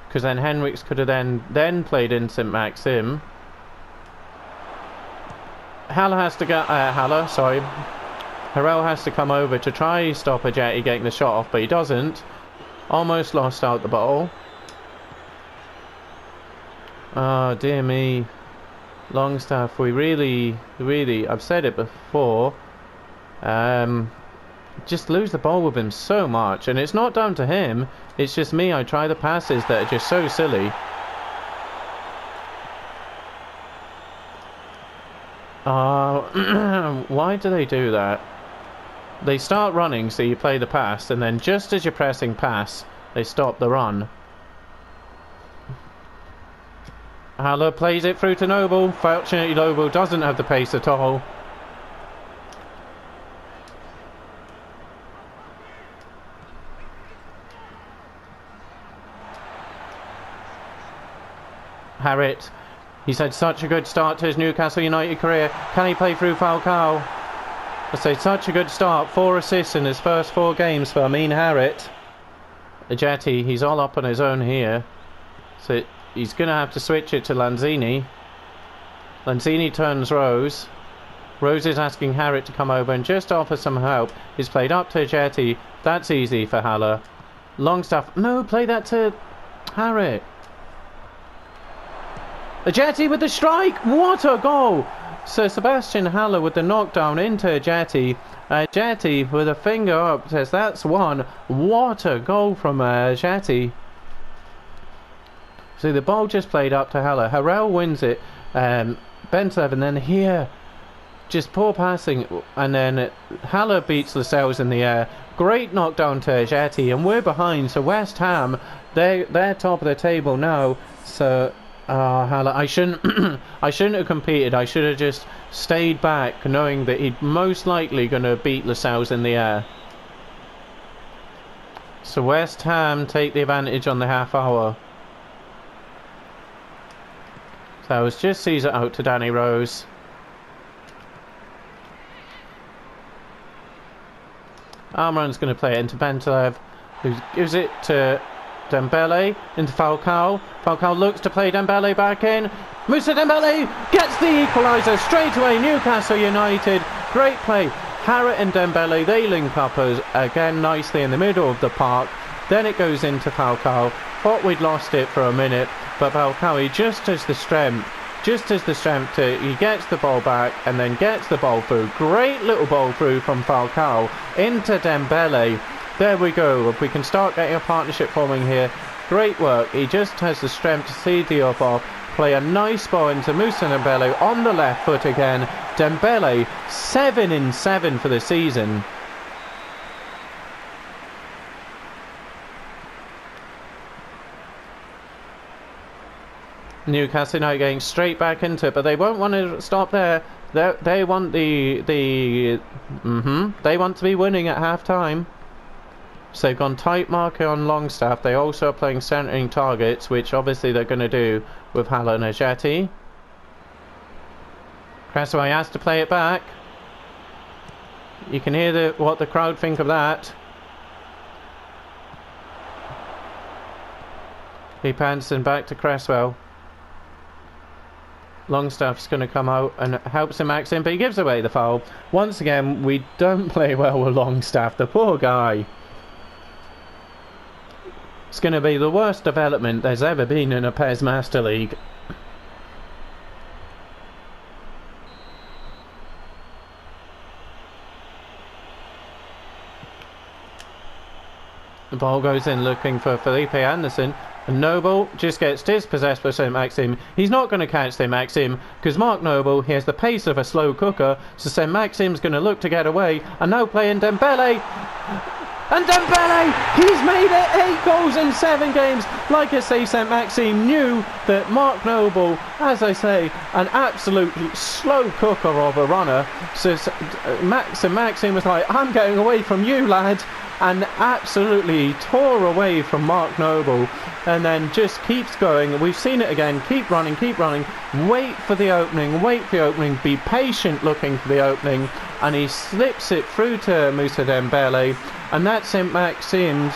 Because then Henriks could have then played in St Maxim. Haller has to go... Harrell has to come over to try stop a Jetty getting the shot off, but he doesn't. Almost lost out the ball. Oh, dear me. Longstaff, we really, I've said it before, just lose the ball with him so much. And it's not down to him, it's just me. I try the passes that are just so silly. Why do they do that? They start running, so you play the pass, and then just as you're pressing pass, they stop the run. Haller plays it through to Noble. Fortunately, Noble doesn't have the pace at all. Harriet. He's had such a good start to his Newcastle United career. Can he play through Falcao? I say such a good start. 4 assists in his first 4 games for Amin Harriet. Jetty, he's all up on his own here. So he's going to have to switch it to Lanzini. Lanzini turns Rose. Rose is asking Harriet to come over and just offer some help. He's played up to Jetty. That's easy for Haller. Longstaff. No, play that to Harriet. Jetty with the strike! What a goal! So Sebastian Haller with the knockdown into Jetty. Jetty with a finger up says that's one. What a goal from Jetty. So the ball just played up to Haller. Harrell wins it. Bentev, and then here, just poor passing, and then Haller beats Lascelles in the air. Great knockdown to Jetty, and we're behind. So West Ham, they're top of the table now. So Oh, Haller, I shouldn't I shouldn't have competed. I should have just stayed back, knowing that he'd most likely going to beat Lascelles in the air. So West Ham take the advantage on the half hour. So it's just sees it out to Danny Rose. Armron's going to play it into Bentelev, who gives it to Dembele, into Falcao. Falcao looks to play Dembele back in. Moussa Dembele gets the equaliser straight away. Newcastle United, great play. Harrett and Dembele, they link up us again nicely in the middle of the park. Then it goes into Falcao. Thought we'd lost it for a minute, but Falcao, he just has the strength to, he gets the ball back and then gets the ball through. Great little ball through from Falcao into Dembele. There we go. If we can start getting a partnership forming here, great work. He just has the strength to see the up off, play a nice ball into Moussa Dembele on the left foot again. Dembele 7 in 7 for the season. Newcastle United getting straight back into it, but they won't want to stop there. They want they want to be winning at half time. So they've gone tight marker on Longstaff. They also are playing centering targets, which obviously they're going to do with Haller and Ajeti. Cresswell has to play it back. You can hear what the crowd think of that. Lee Panson back to Cresswell. Longstaff's going to come out and helps him Max in, but he gives away the foul. Once again, we don't play well with Longstaff, the poor guy. It's going to be the worst development there's ever been in a PES Master League. The ball goes in looking for Felipe Anderson. And Noble just gets dispossessed by St. Maxim. He's not going to catch St. Maxim because Mark Noble, he has the pace of a slow cooker. So St. Maxim's going to look to get away. And now playing Dembele. And Dembele, he's made it 8 goals in 7 games. Like I say, St. Maxim knew that Mark Noble, as I say, an absolute slow cooker of a runner. So Maxim was like, I'm getting away from you, lad. And absolutely tore away from Mark Noble, and then just keeps going. We've seen it again. Keep running, wait for the opening, be patient looking for the opening, and he slips it through to Moussa Dembele, and that's St. Maxim's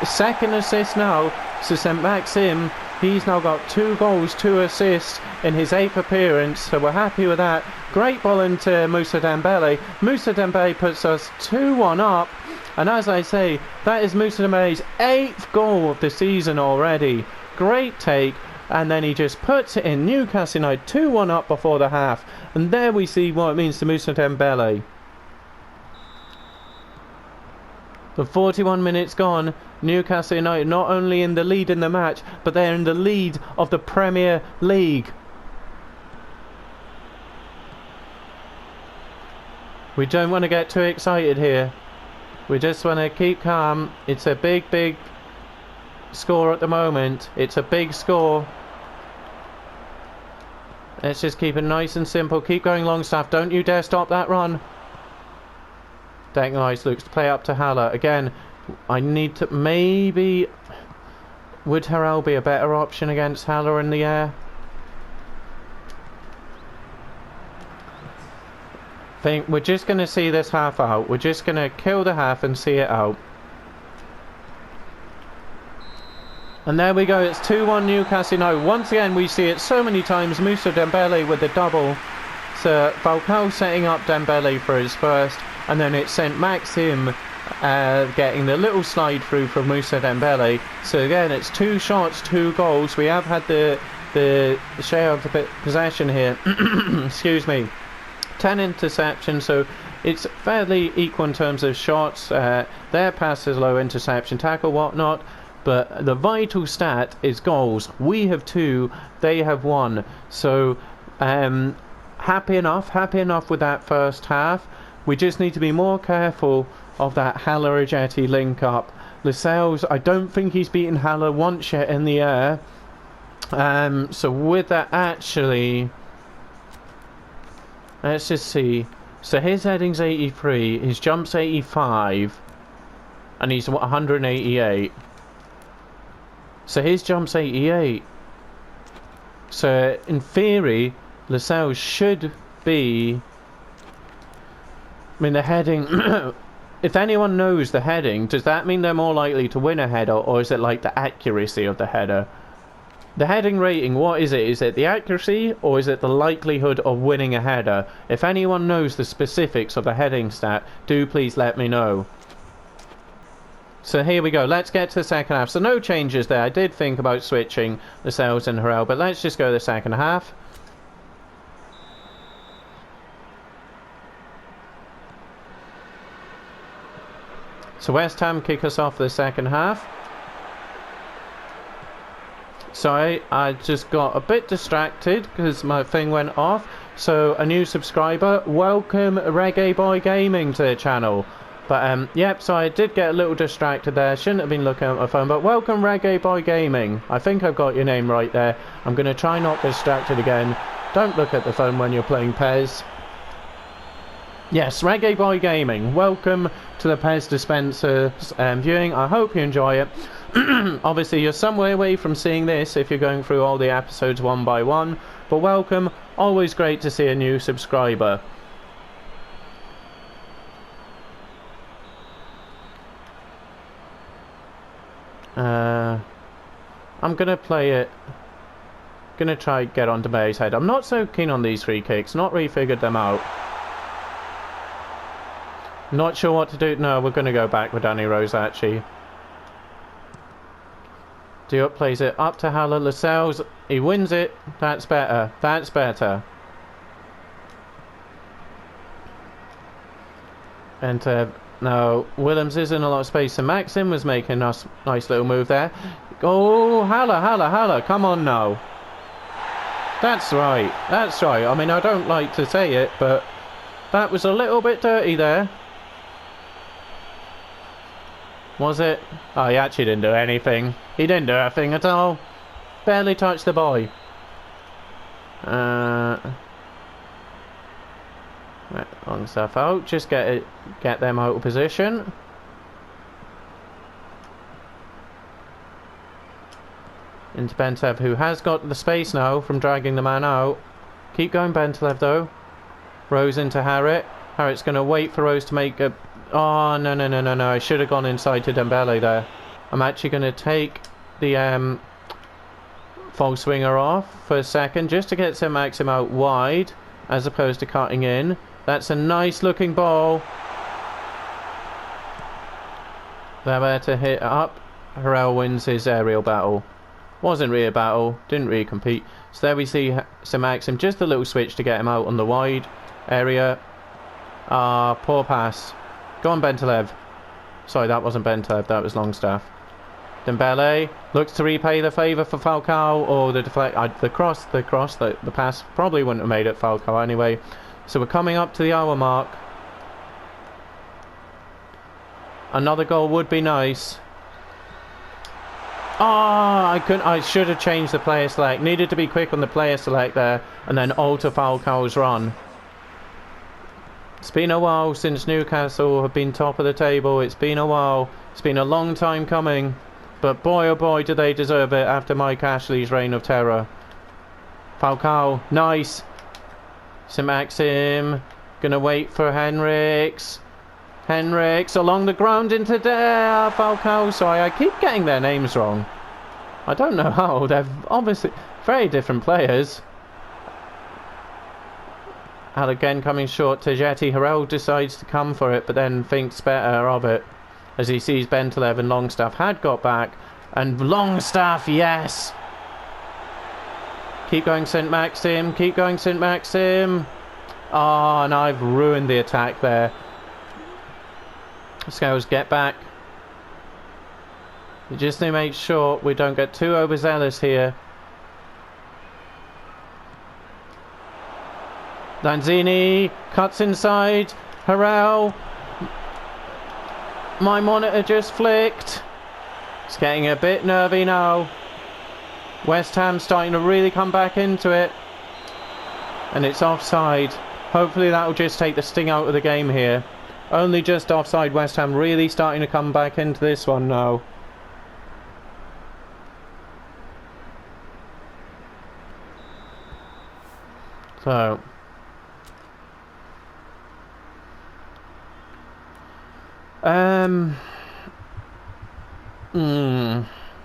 second assist now. So St. Maxim, he's now got 2 goals, 2 assists in his 8th appearance, so we're happy with that. Great ball into Moussa Dembele. Moussa Dembele puts us 2-1 up. And as I say, that is Moussa Dembele's 8th goal of the season already. Great take, and then he just puts it in. Newcastle United 2-1 up before the half, and there we see what it means to Moussa Dembele. The 41 minutes gone, Newcastle United not only in the lead in the match, but they're in the lead of the Premier League. We don't want to get too excited here. We just want to keep calm. It's a big score at the moment. It's a big score. Let's just keep it nice and simple. Keep going, Longstaff. Don't you dare stop that run. Declan Rice looks to play up to Haller. Again, I need to... Maybe... Would Harrell be a better option against Haller in the air? Think we're just going to see this half out. We're just going to kill the half and see it out. And there we go. It's 2-1 Newcastle United. Once again, we see it so many times. Moussa Dembele with the double. So Falcao setting up Dembele for his first. And then it's St. Maxim getting the little slide through from Moussa Dembele. So again, it's 2 shots, 2 goals. We have had the share of the possession here. Excuse me. 10 interceptions, so it's fairly equal in terms of shots. Their passes low, interception, tackle, whatnot. But the vital stat is goals. We have 2, they have 1. So happy enough with that first half. We just need to be more careful of that Haller-Ajeti link up. Lascelles, I don't think he's beaten Haller once yet in the air. So with that, actually, let's just see. So his heading's 83, his jump's 85, and he's 188. So his jump's 88. So in theory, Lascelles should be... I mean, the heading... If anyone knows the heading, does that mean they're more likely to win a header, or is it like the accuracy of the header? The heading rating, what is it? Is it the accuracy, or is it the likelihood of winning a header? If anyone knows the specifics of the heading stat, do please let me know. So here we go, let's get to the second half. So no changes there. I did think about switching Lascelles and Harrell, but let's just go to the second half. So West Ham kick us off the second half. Sorry, I just got a bit distracted because my thing went off. So a new subscriber, welcome Reggae Boy Gaming to the channel. But yep, so I did get a little distracted there. Shouldn't have been looking at my phone, but welcome Reggae Boy Gaming. I think I've got your name right there. I'm going to try not get distracted again. Don't look at the phone when you're playing PES. Yes, Reggae Boy Gaming, welcome to the PES dispenser viewing. I hope you enjoy it. Obviously you're some way away from seeing this if you're going through all the episodes one by one, but welcome. Always great to see a new subscriber. I'm gonna play it. Gonna try get onto May's head. I'm not so keen on these free kicks, not really figured them out. Not sure what to do. No, we're going to go back with Danny Rose, actually. Diop plays it up to Haller. Lascelles, he wins it. That's better. That's better. And no, Willems is in a lot of space. So Maxim was making a nice little move there. Oh, Haller, come on now. That's right. That's right. I mean, I don't like to say it, but that was a little bit dirty there. Was it? Oh, he actually didn't do anything. He didn't do anything at all. Barely touched the boy. Long stuff out. Just get them out of position. Into Bentlev, who has got the space now from dragging the man out. Keep going, Bentlev, though. Rose into Harriet. Harriet's going to wait for Rose to make a... Oh, no. I should have gone inside to Dembele there. I'm actually going to take the false swinger off for a second just to get some Maxim out wide as opposed to cutting in. That's a nice looking ball. They're there to hit up. Harrell wins his aerial battle. Wasn't really a battle. Didn't really compete. So there we see some Maxim. Just a little switch to get him out on the wide area. Ah, poor pass. Go on, Bentlev. Sorry, that wasn't Bentlev, that was Longstaff. Dembele looks to repay the favour for Falcao, or the deflect, the pass probably wouldn't have made it Falcao anyway. So we're coming up to the hour mark. Another goal would be nice. I should have changed the player select. Needed to be quick on the player select there, and then alter Falcao's run. It's been a while since Newcastle have been top of the table. It's been a while. It's been a long time coming. But boy oh boy do they deserve it after Mike Ashley's reign of terror. Falcao, nice. St. Maxim, gonna wait for Henriks. Henriks along the ground into there. Falcao, sorry, I keep getting their names wrong. I don't know how. They're obviously very different players. And again coming short to Jetty. Harrell decides to come for it, but then thinks better of it as he sees Bentlev and Longstaff had got back. And Longstaff, yes! Keep going, St. Maxim. Keep going, St. Maxim. Oh, and I've ruined the attack there. Scales, get back. We just need to make sure we don't get too overzealous here. Lanzini cuts inside. Harrell. My monitor just flicked. It's getting a bit nervy now. West Ham starting to really come back into it. And it's offside. Hopefully that will just take the sting out of the game here. Only just offside. West Ham really starting to come back into this one now. So...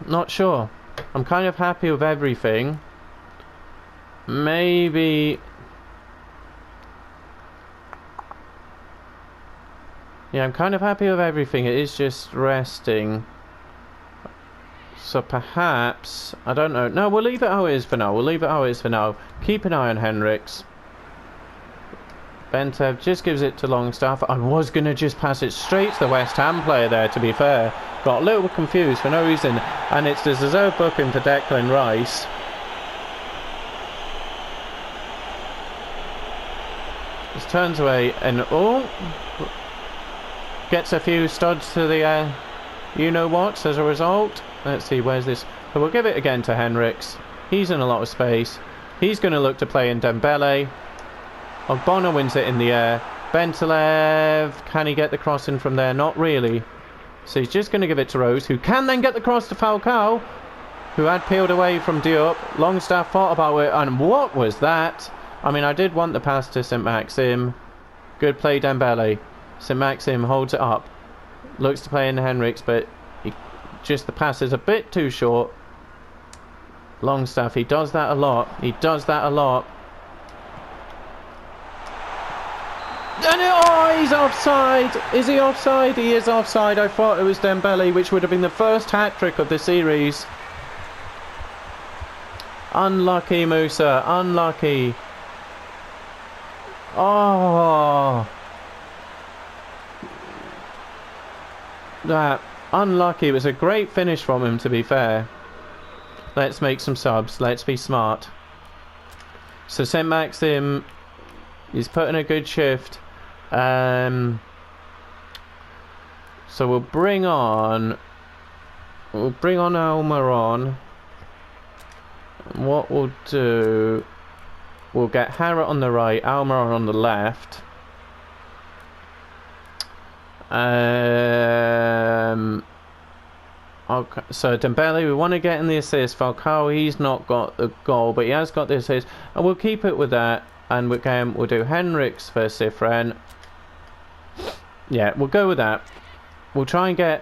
not sure. I'm kind of happy with everything. Maybe... yeah, I'm kind of happy with everything. It is just resting. So perhaps... I don't know. No, we'll leave it how it is for now. We'll leave it how it is for now. Keep an eye on Henriks. Bentev just gives it to Longstaff. I was going to just pass it straight to the West Ham player there, to be fair. Got a little bit confused for no reason. And it's the deserved booking for Declan Rice. Just turns away and... oh! Gets a few studs to the... you-know-what as a result. Let's see, where's this? So we'll give it again to Henriks. He's in a lot of space. He's going to look to play in Dembele. Ogbonna wins it in the air. Bentelev, can he get the cross in from there? Not really. So he's just going to give it to Rose, who can then get the cross to Falcao, who had peeled away from Diop. Longstaff thought about it, and what was that? I mean, I did want the pass to St. Maxim. Good play, Dembele. St. Maxim holds it up. Looks to play in Henriks, but just the pass is a bit too short. Longstaff, he does that a lot. He does that a lot. And oh, he's offside. Is he offside? He is offside. I thought it was Dembele, which would have been the first hat-trick of the series. Unlucky, Musa. Unlucky. Oh. That. Unlucky. It was a great finish from him, to be fair. Let's make some subs. Let's be smart. So St. Maxim is putting a good shift. So we'll bring on Almiron. And what we'll do, we'll get Harrod on the right, Almiron on the left. Okay, so Dembele, we want to get in the assist. Falcao, he's not got the goal, but he has got the assist, and we'll keep it with that. And again, we'll do Henriks for Cifren. Yeah, we'll go with that. We'll try and get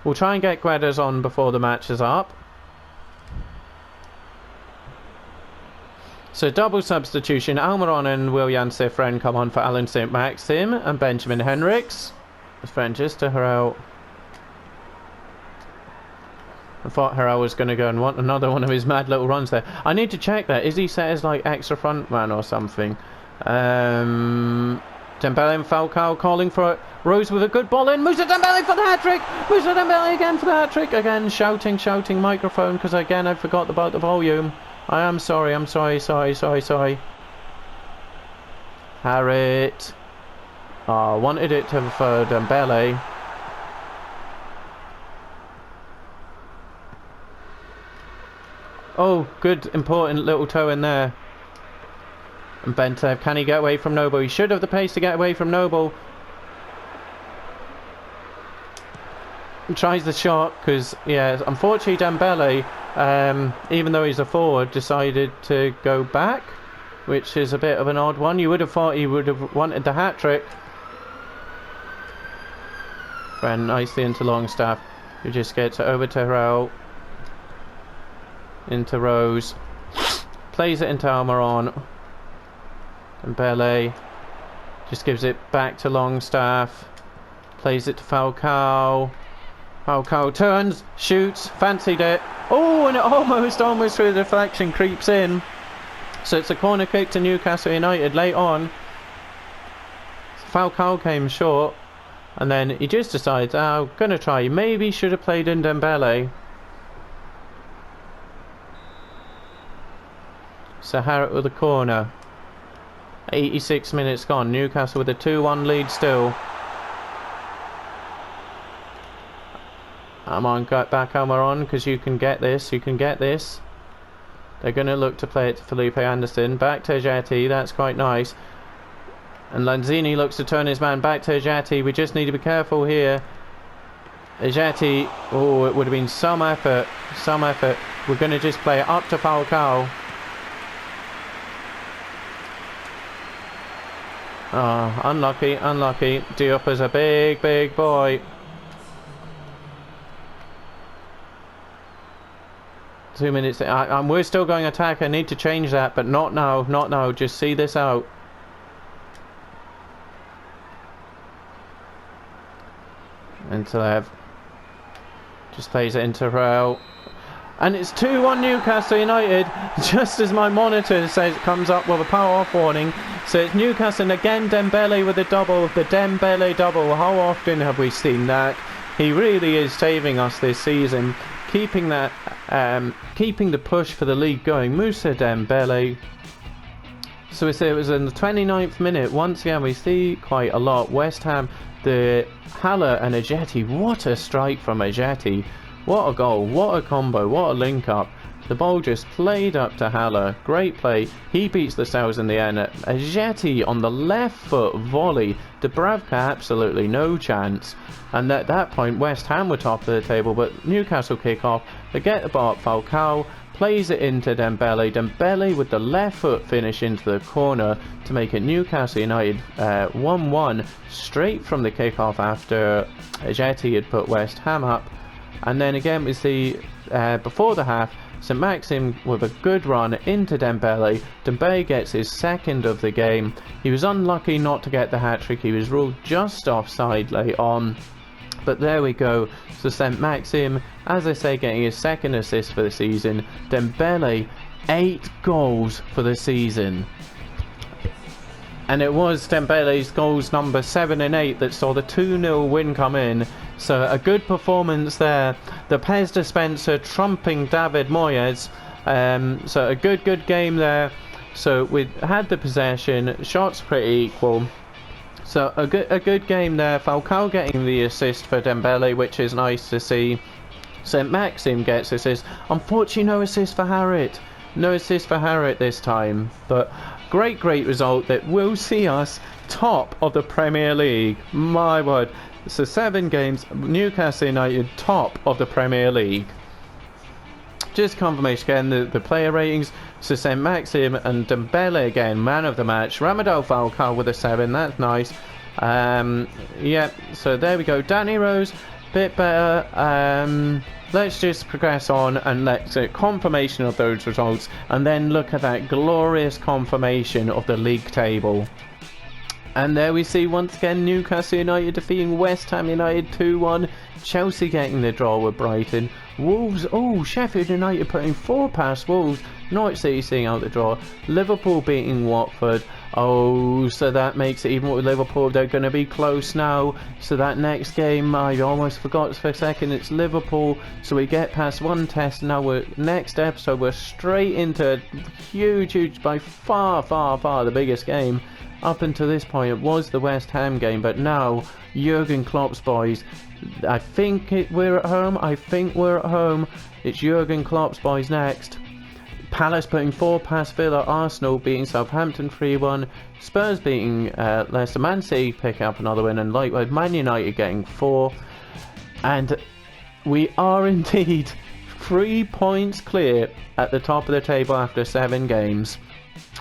Guedes on before the match is up. So double substitution. Almiron and Willian Cifren come on for Alan St. Maxim and Benjamin Henriks. Cifren just to Harrell. I thought Harrell was going to go and want another one of his mad little runs there. I need to check that. Is he set as like extra front man or something? Dembele and Falcao calling for it. Rose with a good ball in. Musa Dembele for the hat-trick. Musa Dembele again for the hat-trick. Again, shouting microphone, because again I forgot about the volume. I am sorry. I'm sorry. Harriet. Oh, wanted it for Dembele. Oh, good, important little toe in there. And Bentev, can he get away from Noble? He should have the pace to get away from Noble. He tries the shot, because, yeah, unfortunately Dembele, even though he's a forward, decided to go back, which is a bit of an odd one. You would have thought he would have wanted the hat-trick. Friend nicely into Longstaff, who just gets it over to Harrell. Into Rose, plays it into Almiron, and Dembele just gives it back to Longstaff, plays it to Falcao. Falcao turns, shoots, fancied it. Oh, and it almost through the deflection creeps in. So it's a corner kick to Newcastle United late on. Falcao came short, and then he just decides, oh, gonna try. Maybe should have played in Dembele. So Harrod with a corner. 86 minutes gone. Newcastle with a 2-1 lead still. Come on, get back Almiron, because you can get this. You can get this. They're going to look to play it to Felipe Anderson. Back to Ajeti. That's quite nice. And Lanzini looks to turn his man back to Ajeti. We just need to be careful here. Ajeti. Oh, it would have been some effort. Some effort. We're going to just play it up to FAlcao. Oh, unlucky, unlucky. Diop is a big, big boy. 2 minutes. We're still going attack. I need to change that, but not now. Not now. Just see this out. Into Lev. Just plays it into Raul. And it's 2-1 Newcastle United. Just as my monitor says, it comes up with a power off warning. So it's Newcastle, and again Dembele with a double. The Dembele double. How often have we seen that? He really is saving us this season. Keeping that, keeping the push for the league going. Moussa Dembele. So we say it was in the 29th minute. Once again, we see quite a lot. West Ham, the Haller and Ajeti. What a strike from Ajeti. What a goal. What a combo. What a link up. The ball just played up to Haller. Great play. He beats the Sails in the end. Ajeti on the left foot volley. Dubravka absolutely no chance. And at that point, West Ham were top of the table, but Newcastle kick off. They get the ball at Falcao. Plays it into Dembele. Dembele with the left foot finish into the corner to make it Newcastle United 1-1 straight from the kick-off after Ajeti had put West Ham up. And then again we see before the half, St Maxim with a good run into Dembele. Dembele gets his second of the game. He was unlucky not to get the hat-trick. He was ruled just offside late on. But there we go. So St Maxim, as I say, getting his second assist for the season. Dembele, 8 goals for the season. And it was Dembele's goals number 7 and 8 that saw the 2-0 win come in. So a good performance there. The PES dispenser trumping David Moyes. So a good game there. So we had the possession. Shots pretty equal. So a good game there. Falcao getting the assist for Dembele, which is nice to see. St Maxim gets assist. Unfortunately, no assist for Harriet. No assist for Harriet this time. But great result that will see us top of the Premier League. My word. So 7 games, Newcastle United top of the Premier League. Just confirmation again, the player ratings. So St Maxim and Dembele again, man of the match. Ramadou Falcao with a 7, that's nice. Yeah, so there we go. Danny Rose, bit better. Let's just progress on and let's get confirmation of those results. And then look at that glorious confirmation of the league table. And there we see once again Newcastle United defeating West Ham United 2-1. Chelsea getting the draw with Brighton. Wolves, oh, Sheffield United putting 4 past Wolves. Norwich City seeing out the draw. Liverpool beating Watford. Oh, so that makes it even with Liverpool. They're going to be close now. So that next game, I almost forgot for a second, it's Liverpool. So we get past one test. Now next episode, we're straight into huge, by far the biggest game. Up until this point it was the West Ham game, but now Jurgen Klopp's boys, I think we're at home. It's Jurgen Klopp's boys next. Palace putting 4 past Villa. Arsenal beating Southampton 3-1. Spurs beating Leicester. Man City picking up another win, and likewise Man United getting 4. And we are indeed 3 points clear at the top of the table after 7 games.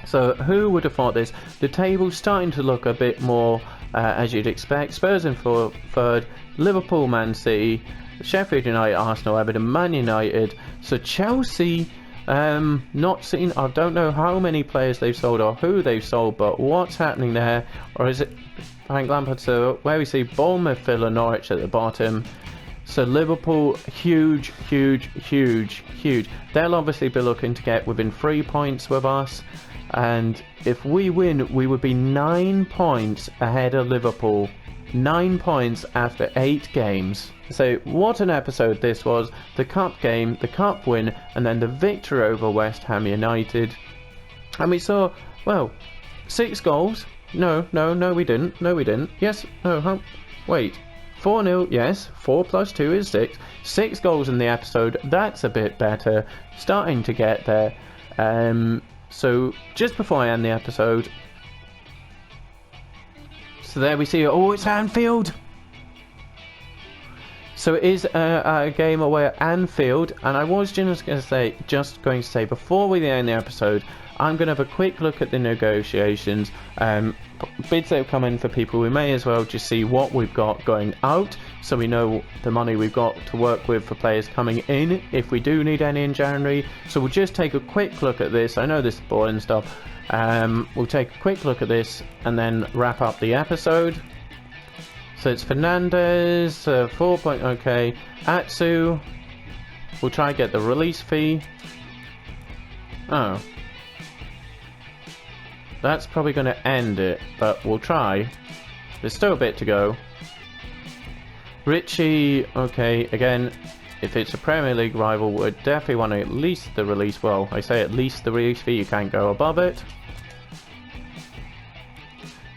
So who would have thought this? The table's starting to look a bit more as you'd expect. Spurs in 3rd, Liverpool, Man City, Sheffield United, Arsenal, Everton, Man United. So Chelsea, not seen. I don't know how many players they've sold or who they've sold, but what's happening there? Or is it Frank Lampard? So where we see Bournemouth, Villa, Norwich at the bottom. So Liverpool, huge. They'll obviously be looking to get within 3 points with us. And if we win, we would be 9 points ahead of Liverpool. 9 points after 8 games. So what an episode this was. The cup game, the cup win, and then the victory over West Ham United. And we saw, well, 6 goals. No, we didn't. Yes, no, wait. 4-0, yes. 4 plus 2 is 6. 6 goals in the episode. That's a bit better. Starting to get there. So just before I end the episode, so there we see, oh, it's Anfield. So it is a game away at Anfield, and I was just going to say before we end the episode, I'm going to have a quick look at the negotiations. Bids that have come in for people. We may as well just see what we've got going out, so we know the money we've got to work with for players coming in if we do need any in January. So we'll just take a quick look at this. I know this is boring stuff. We'll take a quick look at this and then wrap up the episode. So it's Fernandez, 4 point, okay. Atsu, we'll try and get the release fee. Oh. That's probably going to end it, but we'll try. There's still a bit to go. Richie, okay, again, if it's a Premier League rival, we'd definitely want to at least the release, well, I say at least the release fee, you can't go above it.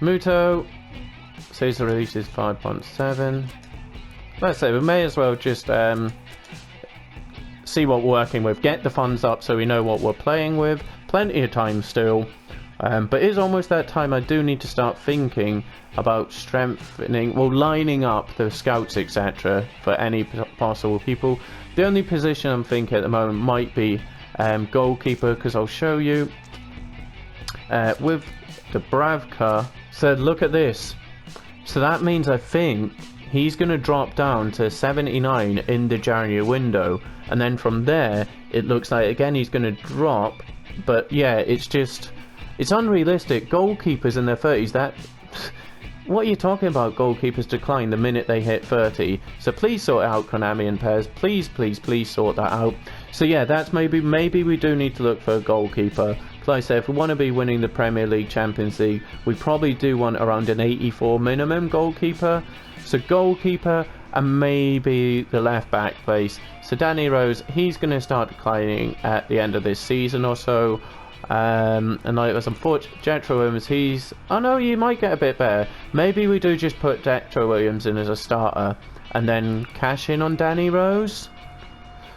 Muto says the release is 5.7. Let's say we may as well just see what we're working with, get the funds up so we know what we're playing with. Plenty of time still. But it is almost that time I do need to start thinking about strengthening, well, lining up the scouts, etc. for any possible people. The only position I'm thinking at the moment might be goalkeeper, because I'll show you with the Bravka. So look at this. So that means I think he's going to drop down to 79 in the January window, and then from there it looks like again he's going to drop. But yeah, it's unrealistic. Goalkeepers in their 30s, that... What are you talking about? Goalkeepers decline the minute they hit 30. So please sort it out, Konami and PES. Please, please, please sort that out. So yeah, that's maybe we do need to look for a goalkeeper. Like I said, if we want to be winning the Premier League, Champions League, we probably do want around an 84 minimum goalkeeper. So goalkeeper and maybe the left back place. So Danny Rose, he's going to start declining at the end of this season or so. And like was unfortunate, Jetro Williams, oh no, you might get a bit better. Maybe we do just put Jetro Williams in as a starter and then cash in on Danny Rose.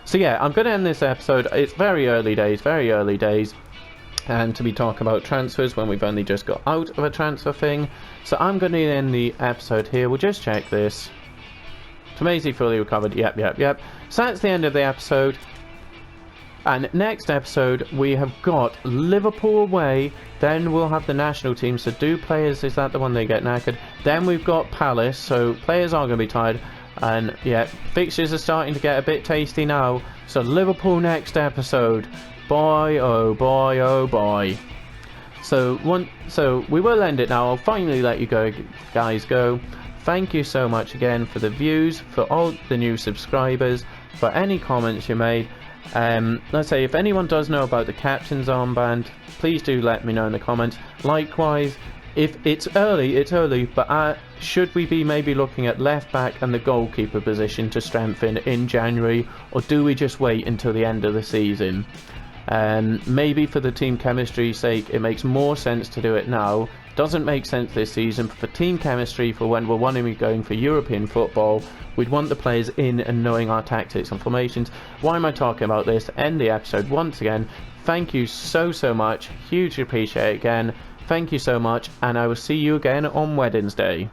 So yeah, I'm going to end this episode. It's very early days, and to be talking about transfers when we've only just got out of a transfer thing. So I'm going to end the episode here. We'll just check this. Tomasi fully recovered. Yep. So that's the end of the episode. And next episode we have got Liverpool away, then we'll have the national team, so do players, is that the one they get knackered? Then we've got Palace, so players are going to be tired, and yeah, fixtures are starting to get a bit tasty now. So Liverpool next episode, boy oh boy oh boy. So we will end it now. I'll finally let you guys go. Thank you so much again for the views, for all the new subscribers, for any comments you made. Let's say if anyone does know about the captain's armband, please do let me know in the comments. Likewise, if it's early, but should we be maybe looking at left back and the goalkeeper position to strengthen in January, or do we just wait until the end of the season? Maybe for the team chemistry's sake it makes more sense to do it now. Doesn't make sense this season, but for team chemistry, for when we're wanting to be going for European football, we'd want the players in and knowing our tactics and formations. Why am I talking about this? End the episode once again. Thank you so much, hugely appreciate it again. Thank you so much, and I will see you again on Wednesday.